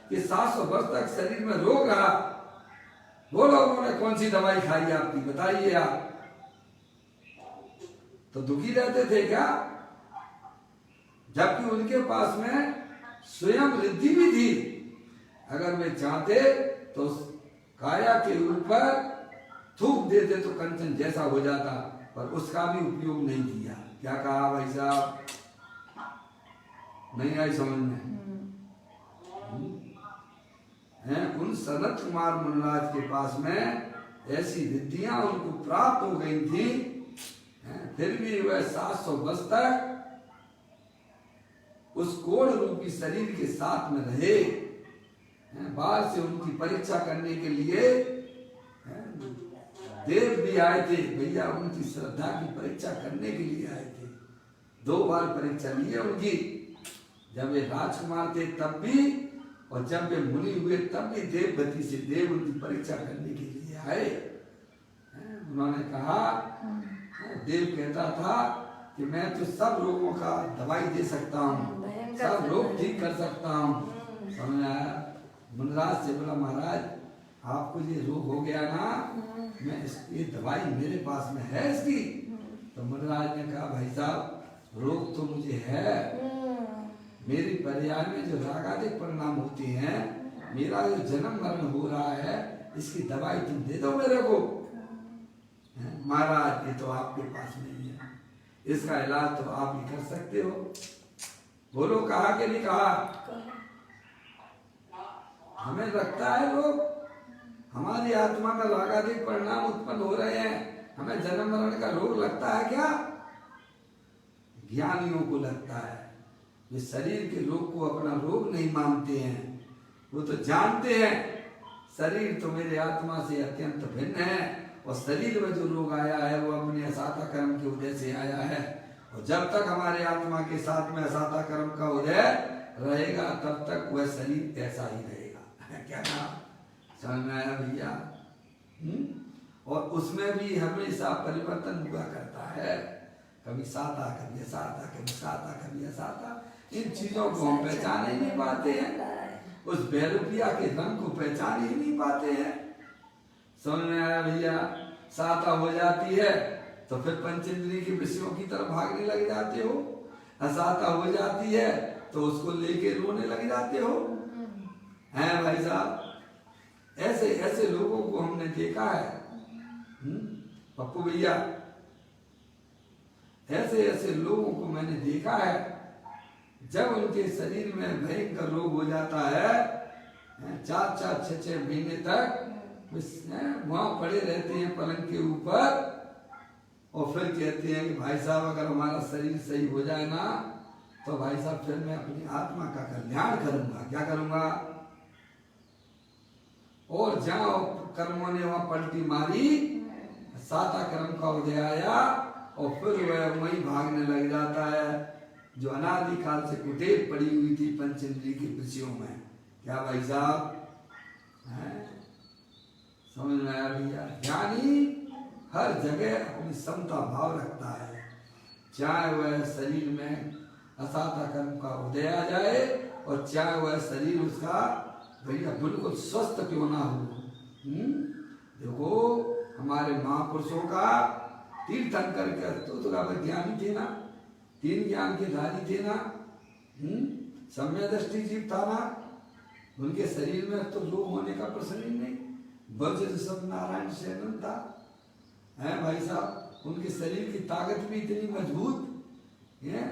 A: के 700 वर्ष तक शरीर में रोग रहा। वो लोगों ने कौन सी दवाई खाई आपकी? बताइए आप। तो दुखी रहते थे क्या? जबकि उनके पास में स्वयं रिद्धि भी थी। अगर वे चाहते तो काया के ऊपर थूक देते तो कंचन जैसा हो जाता, पर उसका भी उपयोग नहीं किया। क्या कहा भाई साहब? नहीं आई समझ में? उन सनत कुमार मुनराज के पास में ऐसी रिद्धियां उनको प्राप्त हो गई थी, फिर भी वह 700 वर्ष तक उस कोढ़ रूपी शरीर के साथ में रहे। बाहर से उनकी परीक्षा करने के लिए देव भी आए थे भैया, उनकी श्रद्धा की परीक्षा करने के लिए आए थे। 2 बार परीक्षा ली है उनकी, जब वे राजकुमार थे तब भी, और जब वे मुनि हुए तब भी देवगति से देव उनकी परीक्षा करने के लिए आए। उन्होंने कहा, देव कहता था कि मैं तो सब रोगों का दवाई दे सकता हूँ, सब रोग ठीक कर सकता हूँ। समझ आया? मुनराज से बोला, महाराज आपको ये रोग हो गया ना, मैं ये दवाई मेरे पास में है इसकी। तो मुनराज ने कहा, भाई साहब रोग तो मुझे है, मेरी पर्याय में जो रागादिक परिणाम होते हैं, मेरा जो जन्म मरण हो रहा है, इसकी दवाई तुम दे दो मेरे को। महाराज ये तो आपके पास नहीं है, इसका इलाज तो आप ही कर सकते हो। बोलो, कहा कि नहीं कहा? हमें लगता है लोग, हमारी आत्मा में रागादिक परिणाम उत्पन्न हो रहे हैं, हमें जन्म मरण का रोग लगता है क्या? ज्ञानियों को लगता है। वे शरीर के रोग को अपना रोग नहीं मानते हैं, वो तो जानते हैं शरीर तो मेरे आत्मा से अत्यंत भिन्न है, और शरीर में जो रोग आया है वो अपने असाता कर्म के उदय से आया है। और जब तक हमारे आत्मा के साथ में असाता कर्म का उदय रहेगा तब तक वह शरीर ऐसा ही रहेगा। क्या नाम समझ में आया भैया? और उसमें भी हमेशा परिवर्तन हुआ करता है, कभी साता कभी असाता, कभी साता कभी असाता। इन चीजों को हम पहचान ही नहीं पाते हैं, उस बैरूपिया के रंग को पहचान ही नहीं पाते हैं। समझ में आया भैया? साता हो जाती है तो फिर पंचेंद्रिय के विषयों की तरफ भागने लग जाते हो, असाता हो जाती है तो उसको लेके रोने लग जाते हो। हैं भाई साहब? ऐसे ऐसे लोगों को हमने देखा है पप्पू भैया, ऐसे ऐसे लोगों को मैंने देखा है, जब उनके शरीर में भयंकर रोग हो जाता है, 4-4, 6-6 महीने तक वहां पड़े रहते हैं पलंग के ऊपर, और फिर कहते हैं कि भाई साहब अगर हमारा शरीर सही हो जाए ना तो भाई साहब फिर मैं अपनी आत्मा का कल्याण करूंगा। क्या करूंगा? और जहां कर्मों ने वहां पलटी मारी, साता कर्म का उदय आया, और फिर वह वहीं भागने लग जाता है जो अनादि काल से कुटेव पड़ी हुई थी पंचेंद्रिय के विषयों में। क्या भाई साहब? समझ में आया भैया? ज्ञानी हर जगह अपनी समता भाव रखता है, चाहे वह शरीर में असाता कर्म का उदय आ जाए और चाहे वह शरीर उसका भैया बिल्कुल स्वस्थ क्यों ना हो। देखो हमारे महापुरुषों का तीर्थंकर के तो ज्ञानी थे ना, 3 ज्ञान के धारी थे ना, सम्य दृष्टि जीव था ना, उनके शरीर में तो रोग होने का प्रश्न ही नहीं। वज्र सब नारायण सेन था, है भाई साहब? उनके शरीर की ताकत भी इतनी मजबूत है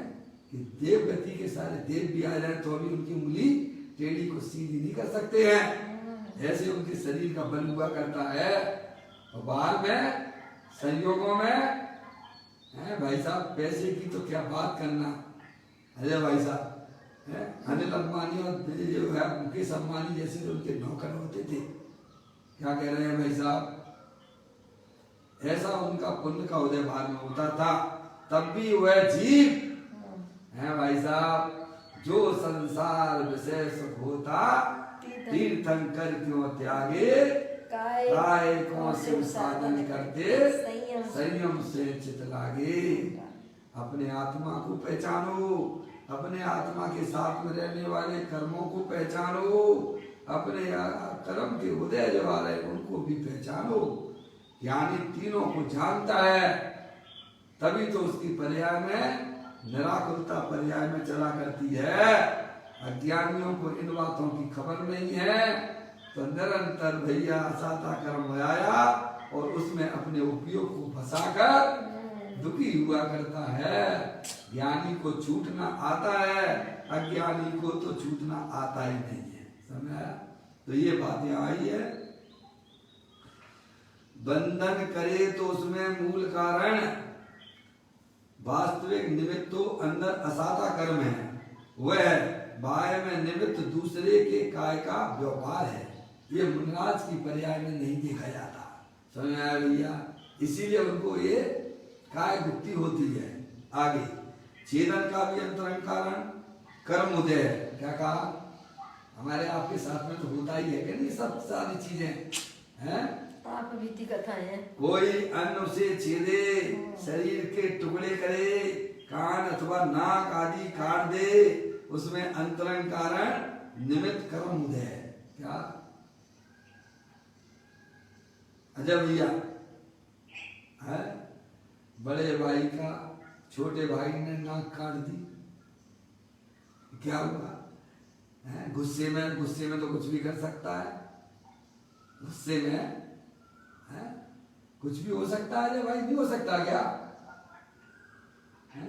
A: कि देव गति के सारे देव भी आ जाए तो भी उनकी उंगली टेढ़ी को सीधी नहीं कर सकते हैं। ऐसे उनके शरीर का बल हुआ करता है। और बाहर में संयोगों में है भाई साहब, पैसे की तो क्या बात करना। अरे भाई साहब, अनिल अंबानी और जो है मुकेश अंबानी जैसे उनके नौकर होते थे, क्या कह रहे हैं भाई साहब? ऐसा उनका पुण्य का उदय बाहर में होता था, तब भी वह जीव है भाई साहब, जो संसार विषय सुख होता तीर्थंकर क्यों त्यागे, काय कौन से साधन करते संयम से चित लागे। अपने आत्मा को पहचानो, अपने आत्मा के साथ में रहने वाले कर्मों को पहचानो, अपने कर्म के उदय जो आ रहे उनको भी पहचानो। ज्ञानी तीनों को जानता है, तभी तो उसकी पर्याय में निराकुलता पर्याय में चला करती है। अज्ञानियों को इन बातों की खबर नहीं है, तो निरंतर भैया असाता कर्म आया और उसमें अपने उपयोग को फंसाकर दुखी हुआ करता है। ज्ञानी को छूटना आता है, अज्ञानी को तो छूटना आता ही नहीं है। समझा? तो ये बात यहाँ आई है। बंधन करे तो उसमें मूल कारण वास्तविक निमित्त तो अंदर असाता कर्म है, वह बाह्य में निमित्त दूसरे के काय का व्यापार है। ये मुनिराज की पर्याय में नहीं देखा जाता। समझ में आया भैया? इसीलिए उनको ये काय गुप्ति होती है। आगे छेदन का भी अंतरंग कारण कर्म उदय। क्या कहा? हमारे आपके साथ में तो होता ही है कि नहीं सब सारी चीजें हैं।
B: आप बीती कथाएं हैं।
A: कोई अन्न से छेदे, शरीर के टुकड़े करे, कान अथवा नाक आदि काट दे, उसमें अंतरंग कारण निमित्त कर्म उदय है। क्या अजय भैया है? बड़े भाई का छोटे भाई ने नाक काट दी, क्या हुआ? गुस्से में तो कुछ भी कर सकता है। गुस्से में है? कुछ भी हो सकता है भाई, नहीं हो सकता क्या? है?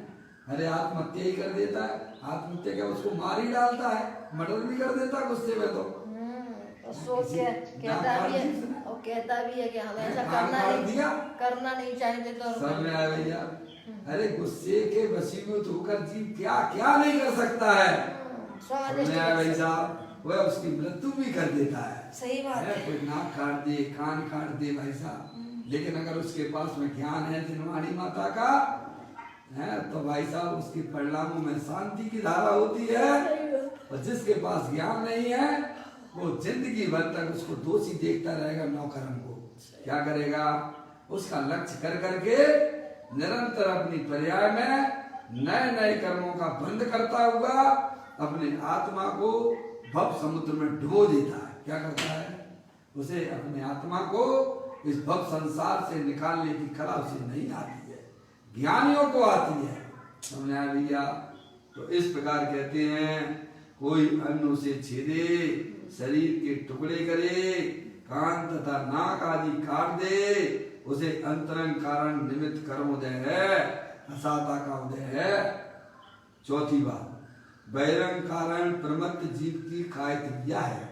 A: अरे आत्महत्या ही कर देता है। आत्महत्या क्या उसको मार ही डालता है, मर्डर भी कर देता है गुस्से में। तो
B: कहता भी है कि हमें ऐसा करना नहीं चाहिए। तो
A: समझ में आया भैया? अरे गुस्से के वशीभूत होकर जीव क्या क्या नहीं कर सकता है। समझ में आया भाई साहब? वह उसकी मृत्यु भी कर देता है।
B: सही बात है।
A: कोई नाक काट दे, कान काट दे भाई साहब, लेकिन अगर उसके पास में ज्ञान है जिनवाणी माता का है तो भाई साहब उसके परिणामों में शांति की धारा होती है। और जिसके पास ज्ञान नहीं है वो जिंदगी भर तक उसको दोषी देखता रहेगा। नौकरन को क्या करेगा? उसका लक्ष्य कर करके निरंतर अपनी पर्याय में नए नए कर्मों का बंध करता हुआ अपने आत्मा को भव समुद्र में डुबो देता है। क्या करता है? उसे अपने आत्मा को इस भव संसार से निकालने की कला उसे नहीं आती है, ज्ञानियों को आती है। समझ आया भैया? तो इस प्रकार कहते हैं कोई अन्न से छेदे, शरीर के टुकड़े करे, कान तथा नाक आदि काट दे, उसे अंतरंग कारण निमित्त कर्म उदय है, असाता का उदय है। चौथी बात, बहिरंग कारण प्रमत्त जीव की काय क्रिया है।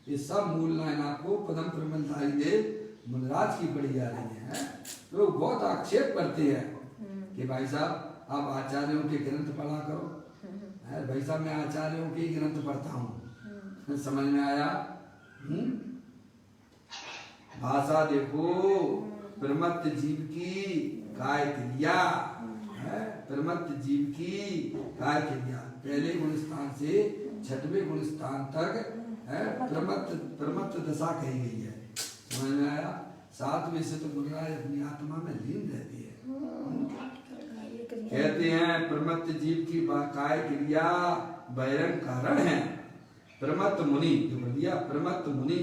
A: ये सब मूल लाइन आपको पदम प्रबंधारी देव मुनिराज की पढ़ी जा रही है। लोग बहुत आक्षेप करते हैं कि भाई साहब आप आचार्यों के ग्रंथ पढ़ा करो। भाई साहब मैं आचार्यों के ग्रंथ पढ़ता हूँ। समझ में आया? भाषा देखो, प्रमत्त जीव की काय क्रिया है। प्रमत्त जीव की काय क्रिया पहले गुण स्थान से छठवें गुण स्थान तक है प्रमत्त दशा कही गई है। समझ में आया? सातवें से तो मुनिराज अपनी आत्मा में लीन रहती है। कहते हैं प्रमत्त जीव की काय क्रिया बहिरंग कारण है। प्रमत्त मुनि जो दिया, प्रमत्त मुनि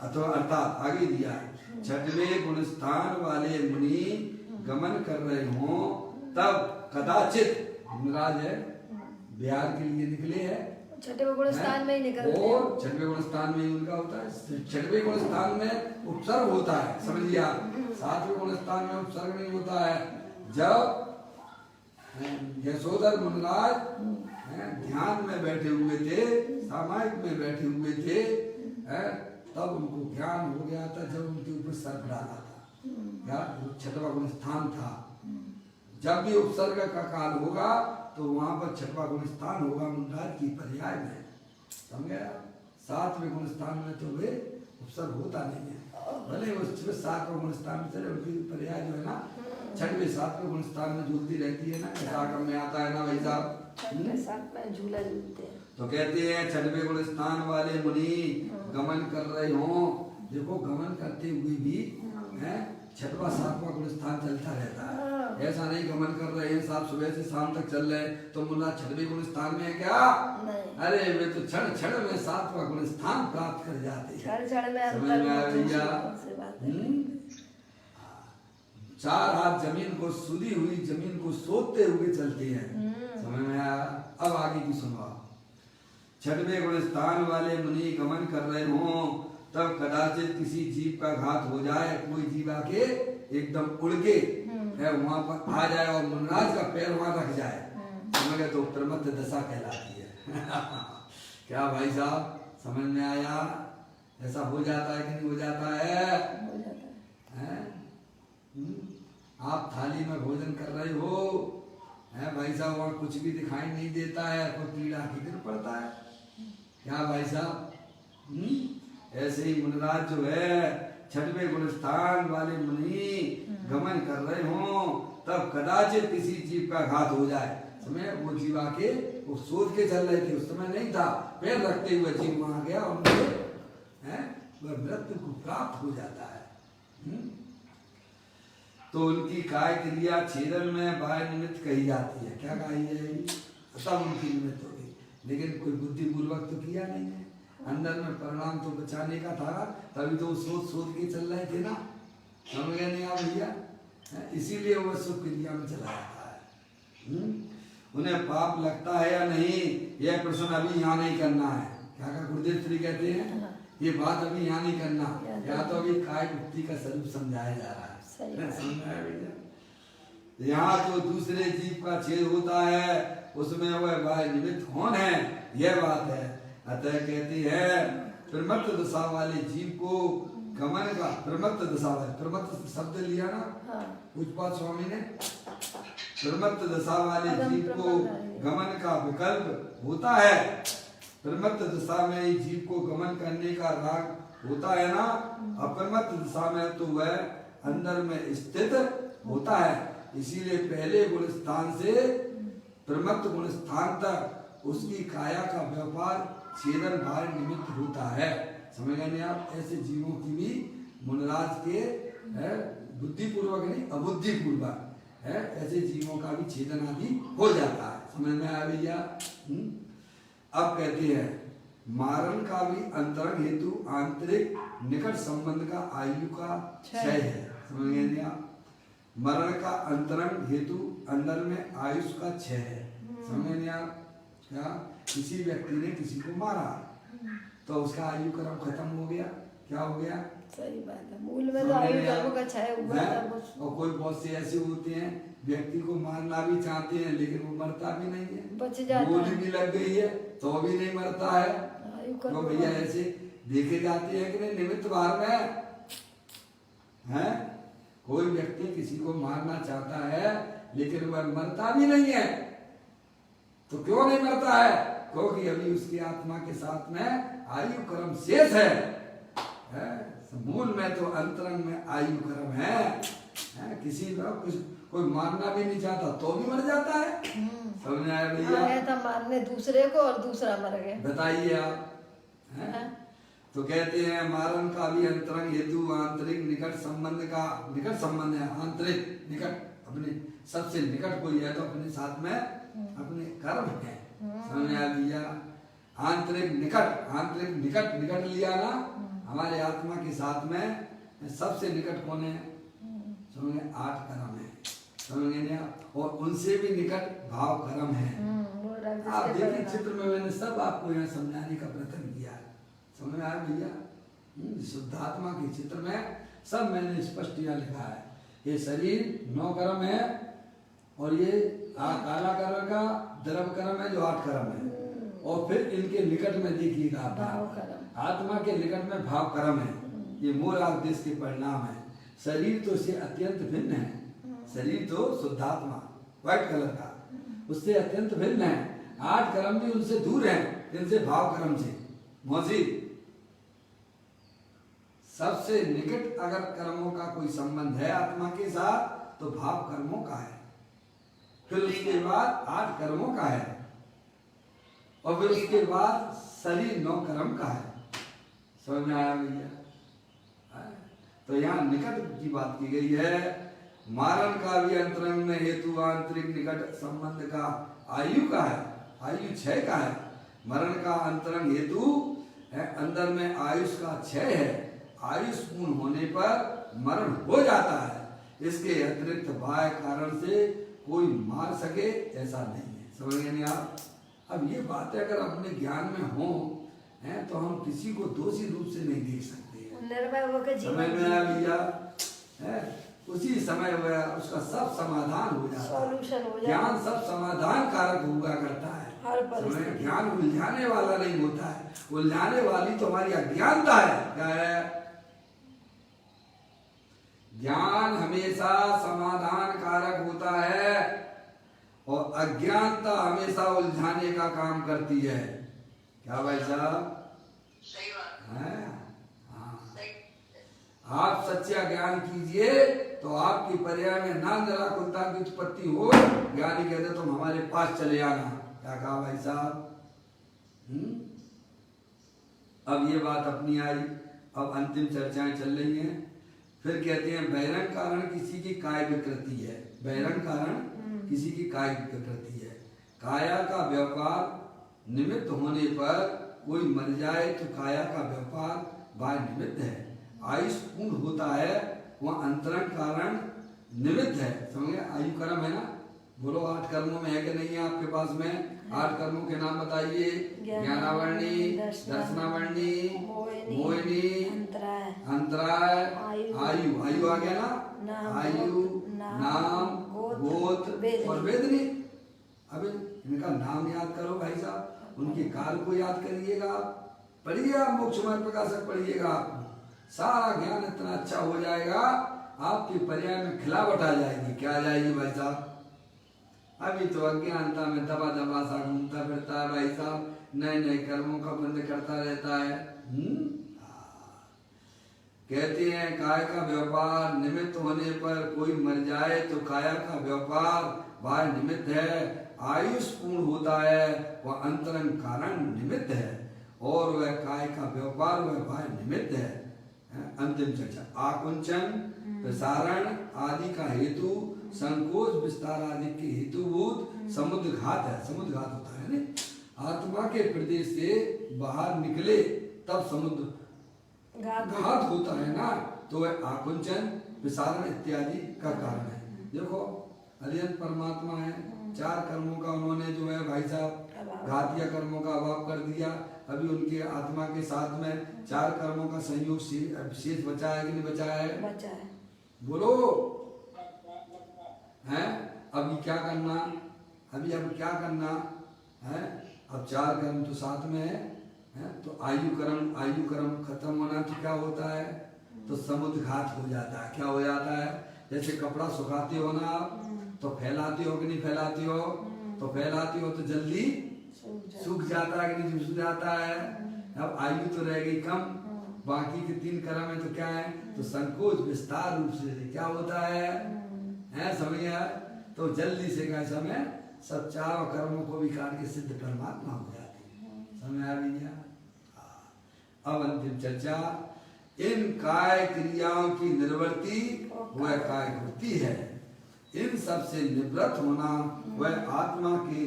A: अथवा अर्थात आगे दिया छठवें गुण स्थान वाले मुनि गमन कर रहे हों तब कदाचित मुनिराज है बिहार के लिए निकले हैं।
B: छठवें गुण स्थान में ही निकलते हैं।
A: और छठवें गुण स्थान में ही उनका होता है। छठवें गुण स्थान में उपसर्ग होता है, समझ लिया? सातवें गुण स्थान में उपसर्ग नहीं होता है। जब यशोधर मुनिराज ध्यान में बैठे हुए थे, सामायिक में बैठे हुए थे, तब उनको ज्ञान हो गया था जब उनके ऊपर सर्प डाला था। क्या छठवां गुण स्थान था। जब भी उपसर्ग का काल होगा तो वहां पर छठवां गुण स्थान होगा मुनिराज की पर्याय में। समझ गया? सातवें गुण स्थान में तो वे उपसर्ग होता नहीं है, भले वो सातवें गुण स्थान में चले, उनकी पर्याय जो है ना छठवें सातवें गुण स्थान में झूलती रहती है ना। साकम में आता है ना भाई साहब,
B: झूला झूलते हैं।
A: तो कहते हैं छठवें गुण स्थान वाले मुनि गमन कर रहे हों। देखो गमन करते हुए भी है छठवां सातवां गुण स्थान चलता रहता है। ऐसा नहीं गमन कर रहे हैं साहब सुबह से शाम तक चल रहे तो मुन्ना छठवें गुण स्थान में है क्या? अरे वे तो क्षण क्षण में सातवां गुण स्थान प्राप्त कर जाते हैं। समझ में आया भैया? चार हाथ जमीन को सुधी हुई जमीन को सोते हुए चलते हैं। समझ में आया? अब आगे की सुनो। छठवें गुण स्थान वाले मुनि गमन कर रहे हों तब कदाचित किसी जीव का घात हो जाए, कोई जीव आके एकदम उड़ के वहां पर आ जाए और मुनिराज का पैर वहां रख जाए, समझ गए? तो प्रमत्त दशा कहलाती है। क्या भाई साहब समझ में आया? ऐसा हो जाता है कि नहीं हो जाता है?
B: हो जाता है।
A: आप थाली में भोजन कर रहे हो है भाई साहब, वहाँ कुछ भी दिखाई नहीं देता है, कोई पीड़ा की गिर पड़ता है क्या भाई साहब? ऐसे ही मुनिराज जो है छठवें गुणस्थान वाले मुनि गमन कर रहे हो, तब कदाचित किसी जीव का घात हो जाए। समय वो जीव आके वो सोच के चल रहे थे, उस समय नहीं था, पैर रखते हुए जीव वहां गया और वह मृत्यु को प्राप्त हो जाता है। तो उनकी काय क्रिया छेदन में बाह्य निमित्त कही जाती है। क्या कही जाएगी? तब उनकी निमित्त होगी, लेकिन कोई बुद्धिपूर्वक तो किया नहीं है। अंदर में परिणाम तो बचाने का था, तभी तो सोच सोच के चल रहे थे ना, समझ गए नहीं आप भैया? इसीलिए वह सुख क्रिया में चला जाता है। उन्हें पाप लगता है या नहीं, यह प्रश्न अभी यहाँ नहीं करना है। क्या का गुरुदेव श्री कहते हैं, ये बात अभी यहाँ नहीं करना, या तो अभी काय मुक्ति का स्वरूप समझाया जा रहा है। समझाया भैया? यहाँ तो दूसरे जीव का छेद होता है, उसमें वह बाह्य निमित्त कौन है, यह बात है। अतः कहती है प्रमत्त दशा वाले जीव को गमन का, प्रमत्त दशा वाले, प्रमत्त शब्द लिया ना पूजपाल स्वामी ने, प्रमत्त दशा वाले जीव को गमन का विकल्प होता है। प्रमत्त दशा में जीव को गमन करने का राग होता है ना, अप्रमत्त दशा में तो वह अंदर में स्थित होता है। इसीलिए पहले गुण स्थान से प्रमत्त गुण स्थान तक उसकी काया का व्यापार छेदन बाह्य निमित्त होता है। समझ गए आप? ऐसे जीवों की भी मुनिराज के बुद्धिपूर्वक नहीं, अबुद्धिपूर्वक है, ऐसे जीवों का भी छेदन आदि हो जाता है। समझ में आया भैया? अब कहते हैं मारण का भी अंतरंग हेतु आंतरिक निकट संबंध का आयु का क्षय है। समझ गए नहीं आप? मरण का अंतरंग हेतु अंदर में आयुष का क्षय है। समझ नहीं आप? क्या किसी व्यक्ति ने किसी को मारा तो उसका आयु क्रम खत्म हो गया, क्या हो गया?
B: सही बात है, मूल में तो आयु क्रम का क्षय हुआ है।
A: और कोई बहुत से ऐसे होते हैं व्यक्ति को मारना भी चाहते हैं लेकिन वो मरता भी नहीं है,
B: बच जाता है,
A: गोली भी लग गई है तो भी नहीं मरता है। तो भैया ऐसे देखे जाते हैं कि नहीं निमित्त भार में है। कोई व्यक्ति किसी को मारना चाहता है लेकिन वह मरता भी नहीं है, तो क्यों नहीं मरता है? क्योंकि अभी उसकी आत्मा के साथ में आयु क्रम शेष है। मूल में तो अंतरंग में आयु क्रम है। किसी का कोई मारना भी नहीं चाहता तो भी मर जाता है। समझ आया भैया?
B: आया था मारने दूसरे को और दूसरा मर गया।
A: बताइए आप? तो कहते हैं मारण का भी अंतरंग हेतु आंतरिक निकट संबंध का, निकट संबंध है, आंतरिक निकट, अपने सबसे निकट कोई है तो अपने साथ में अपने कर्म है। समझ आया भैया? आंतरिक निकट, आंतरिक निकट, निकट लिया ना, हमारे आत्मा के साथ में सबसे निकट कौन है? समझे? 8 कर्म है। समझे नहीं आप? और उनसे भी निकट भाव कर्म है। आप देखिए चित्र में मैंने सब आपको यहाँ समझाने का प्रयत्न किया है। समझ में आया भैया? शुद्धात्मा के चित्र में सब मैंने स्पष्ट यहाँ लिखा है। ये शरीर 9 कर्म है और ये काला कर्म का द्रव कर्म है जो 8 कर्म है। और फिर इनके निकट में देखिएगा आत्मा के निकट में भाव कर्म है। ये मूल आदेश के परिणाम है। शरीर तो इससे अत्यंत भिन्न है। शरीर तो शुद्धात्मा व्हाइट कलर का उससे अत्यंत भिन्न है। 8 कर्म भी उनसे दूर है, इनसे भाव कर्म से। मौजी सबसे निकट अगर कर्मों का कोई संबंध है आत्मा के साथ तो भाव कर्मों का है, फिर उसके बाद 8 कर्मों का है और फिर उसके बाद शरीर 9 कर्म का है। समझ में आया भैया? तो यहाँ निकट की बात की गई है। मारण का भी अंतरंग में हेतु आंतरिक निकट संबंध का आयु का है, आयु क्षय का है। मरण का अंतरंग हेतु है, अंदर में आयुष का क्षय है। आयुष पूर्ण होने पर मरण हो जाता है। इसके अतिरिक्त बाह्य कारण से कोई मार सके ऐसा नहीं है। समझ गए नहीं आप? अब ये बातें अगर अपने ज्ञान में हो हैं तो हम किसी को दोषी रूप से नहीं देख सकते। समझ में आया भैया? उसी समय वह उसका सब समाधान हो जाता है। ज्ञान सब समाधान कारक हुआ करता है। ज्ञान उलझाने वाला नहीं होता है। उलझाने वाली तो हमारी अज्ञानता है। क्या है? ज्ञान हमेशा समाधान कारक होता है और अज्ञानता हमेशा उलझाने का काम करती है। क्या भाई साहब?
C: सही बात
A: है? हाँ।
C: सही
A: आप सच्चा ज्ञान कीजिए तो आपकी पर्याय में ना निराकुलता की उत्पत्ति हो। ज्ञानी कहते तुम हमारे पास चले आना। क्या कहा भाई साहब? अब ये बात अपनी आई। अब अंतिम चर्चाएं चल रही हैं। फिर कहते हैं बहिरंग कारण किसी की काय विकृति है। बहिरंग कारण किसी की काय विकृति है। काया का व्यापार निमित्त होने पर कोई मर जाए तो काया का व्यापार बाह्य निमित्त है। आयुष पूर्ण होता है वह अंतरंग कारण निमित्त है। समझे? आयु कर्म है ना? बोलो 8 कर्मों में है कि नहीं है आपके पास में? 8 कर्मों के नाम बताइए। ज्ञानावर्णी, दर्शनावर्णी, मोहिनी, अंतराय, आयु। आयु आ गया ना? आयु, नाम, गोत्र और वेदनी। अब इनका नाम याद करो भाई साहब, उनके काल को याद करिएगा। पढ़िए आप मोक्ष मार्ग प्रकाशक पढ़िएगा, आपको सारा ज्ञान इतना अच्छा हो जाएगा। आपके पर्याय में खिलावट आ जाएगी। क्या आ जाएगी भाई साहब? अभी तो अज्ञानता में दबा दबा सा घूमता फिरता है भाई साहब, नए नए कर्मों का बंद करता रहता है। कहते हैं काय का व्यापार निमित्त होने पर कोई मर जाए तो काया का व्यापार बाह्य निमित्त है। आयुष पूर्ण होता है वह अंतरंग कारण निमित्त है और वह काय का व्यापार वह बाह्य निमित्त है। अंतिम चर्चा आकुंचन प्रसारण आदि का हेतु संकोच विस्तार आदि के हेतुभूत समुद्र घात है। समुद्र घात होता है ना, आत्मा के प्रदेश से बाहर निकले तब समुद्र घात होता है ना, तो वह आकुंचन प्रसारण इत्यादि का कारण है। देखो अरिहंत परमात्मा है, 4 कर्मों का उन्होंने जो है भाई साहब घातीय कर्मों का अभाव कर दिया। अभी उनके आत्मा के साथ में 4 कर्मों का संयोग शेष बचा है कि नहीं बचा है?
B: बचा है।
A: बोलो है? अभी क्या करना? अब क्या करना है? अब 4 कर्म तो साथ में है, तो आयु कर्म खत्म होना तो क्या होता है? तो समुद्र घात हो जाता है। क्या हो जाता है? जैसे कपड़ा सुखाते हो ना आप, तो फैलाते हो कि नहीं फैलाते हो? तो फैलाते हो तो जल्दी सूख जाता है कि नहीं सूख जाता है? अब आयु तो रह गई कम, बाकी के 3 कर्म है तो क्या है? तो संकोच विस्तार रूप से क्या होता है? समझ गया? तो जल्दी से क्या समय सब 4 कर्मों को भी काट के सिद्ध परमात्मा हो जाती है। समझ आ गया? अब अंतिम चर्चा, इन काय क्रियाओं की निर्वृत्ति वह काय वृत्ति है। इन सब से निवृत्त होना वह आत्मा के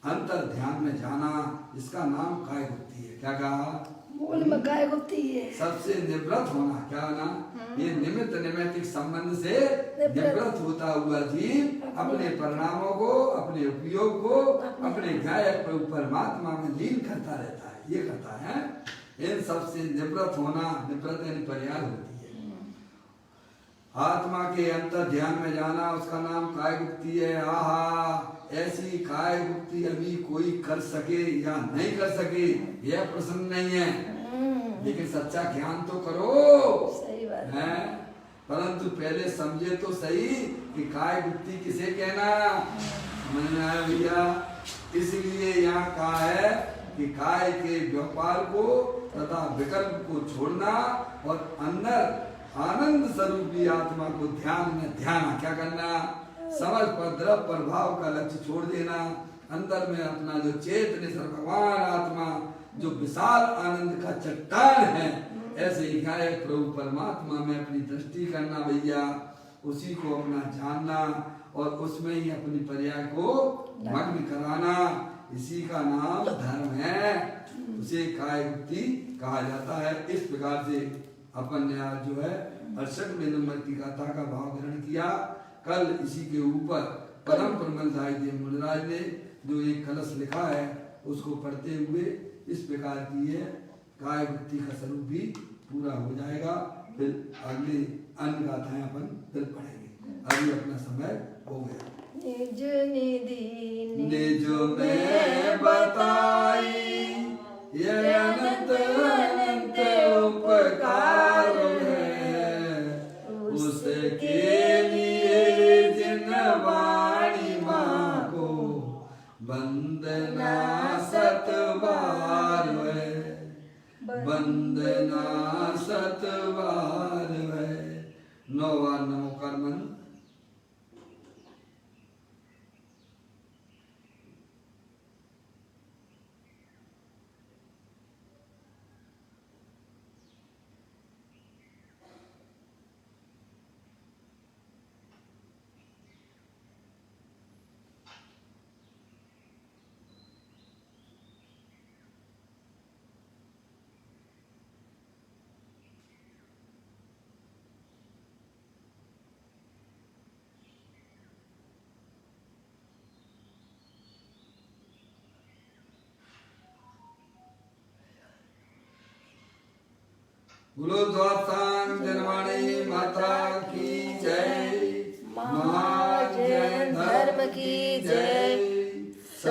A: अंतर ध्यान में जाना, इसका नाम काय वृत्ति है। क्या कहा?
B: मूल में काय वृत्ति है।
A: सबसे निवृत्त होना क्या ना? ये निमित्त निमित्तिक संबंध से निवृत्त होता हुआ जीव अपने परिणामों को, अपने उपयोग को अपने गायक परमात्मा में लीन करता रहता है। ये करता है। इन सबसे निवृत्त होना, निवृत्त यानी परिहार होती है। आत्मा के अंतर ध्यान में जाना, उसका नाम काय गुप्ति है। आहा, ऐसी काय गुप्ति अभी कोई कर सके या नहीं कर सके यह प्रश्न नहीं है, लेकिन सच्चा ज्ञान तो करो।
B: सही बात
A: है। परंतु पहले समझे तो सही कि काय गुप्ति किसे कहना। समझ में आया भैया? इसलिए यहाँ कहा है कि काय के व्यापार को तथा विकल्प को छोड़ना और अंदर आनंद स्वरूपी आत्मा को ध्यान में ध्यान क्या करना? समझ पर द्रव प्रभाव का लक्ष्य छोड़ देना। अंदर में अपना जो चेतन भगवान आत्मा जो विशाल आनंद का चट्टान है, ऐसे ही गायक प्रभु परमात्मा में अपनी दृष्टि करना भैया, उसी को अपना जानना और उसमें ही अपनी पर्याय को मग्न कराना, इसी का नाम धर्म है। उसे काय वृत्ति कहा जाता है। इस प्रकार से अपन ने आज जो है 68वें नंबर की गाथा का भाव ग्रहण किया। कल इसी के ऊपर परम प्रबंधाई देव मुनिराज ने जो एक कलश लिखा है उसको पढ़ते हुए इस प्रकार की है काय वृत्ति का स्वरूप भी पूरा हो जाएगा। फिर अगले अन्य गाथाएं अपन फिर पढ़ेंगे। अभी अपना समय हो गया।
B: निज निधि
A: निज में बताई ये अनंत अनंत उपकार है, उसके लिए जिन वाणी माँ को बोलो द्वादशांग जनवाणी माता की जय।
B: महाजन धर्म की जय।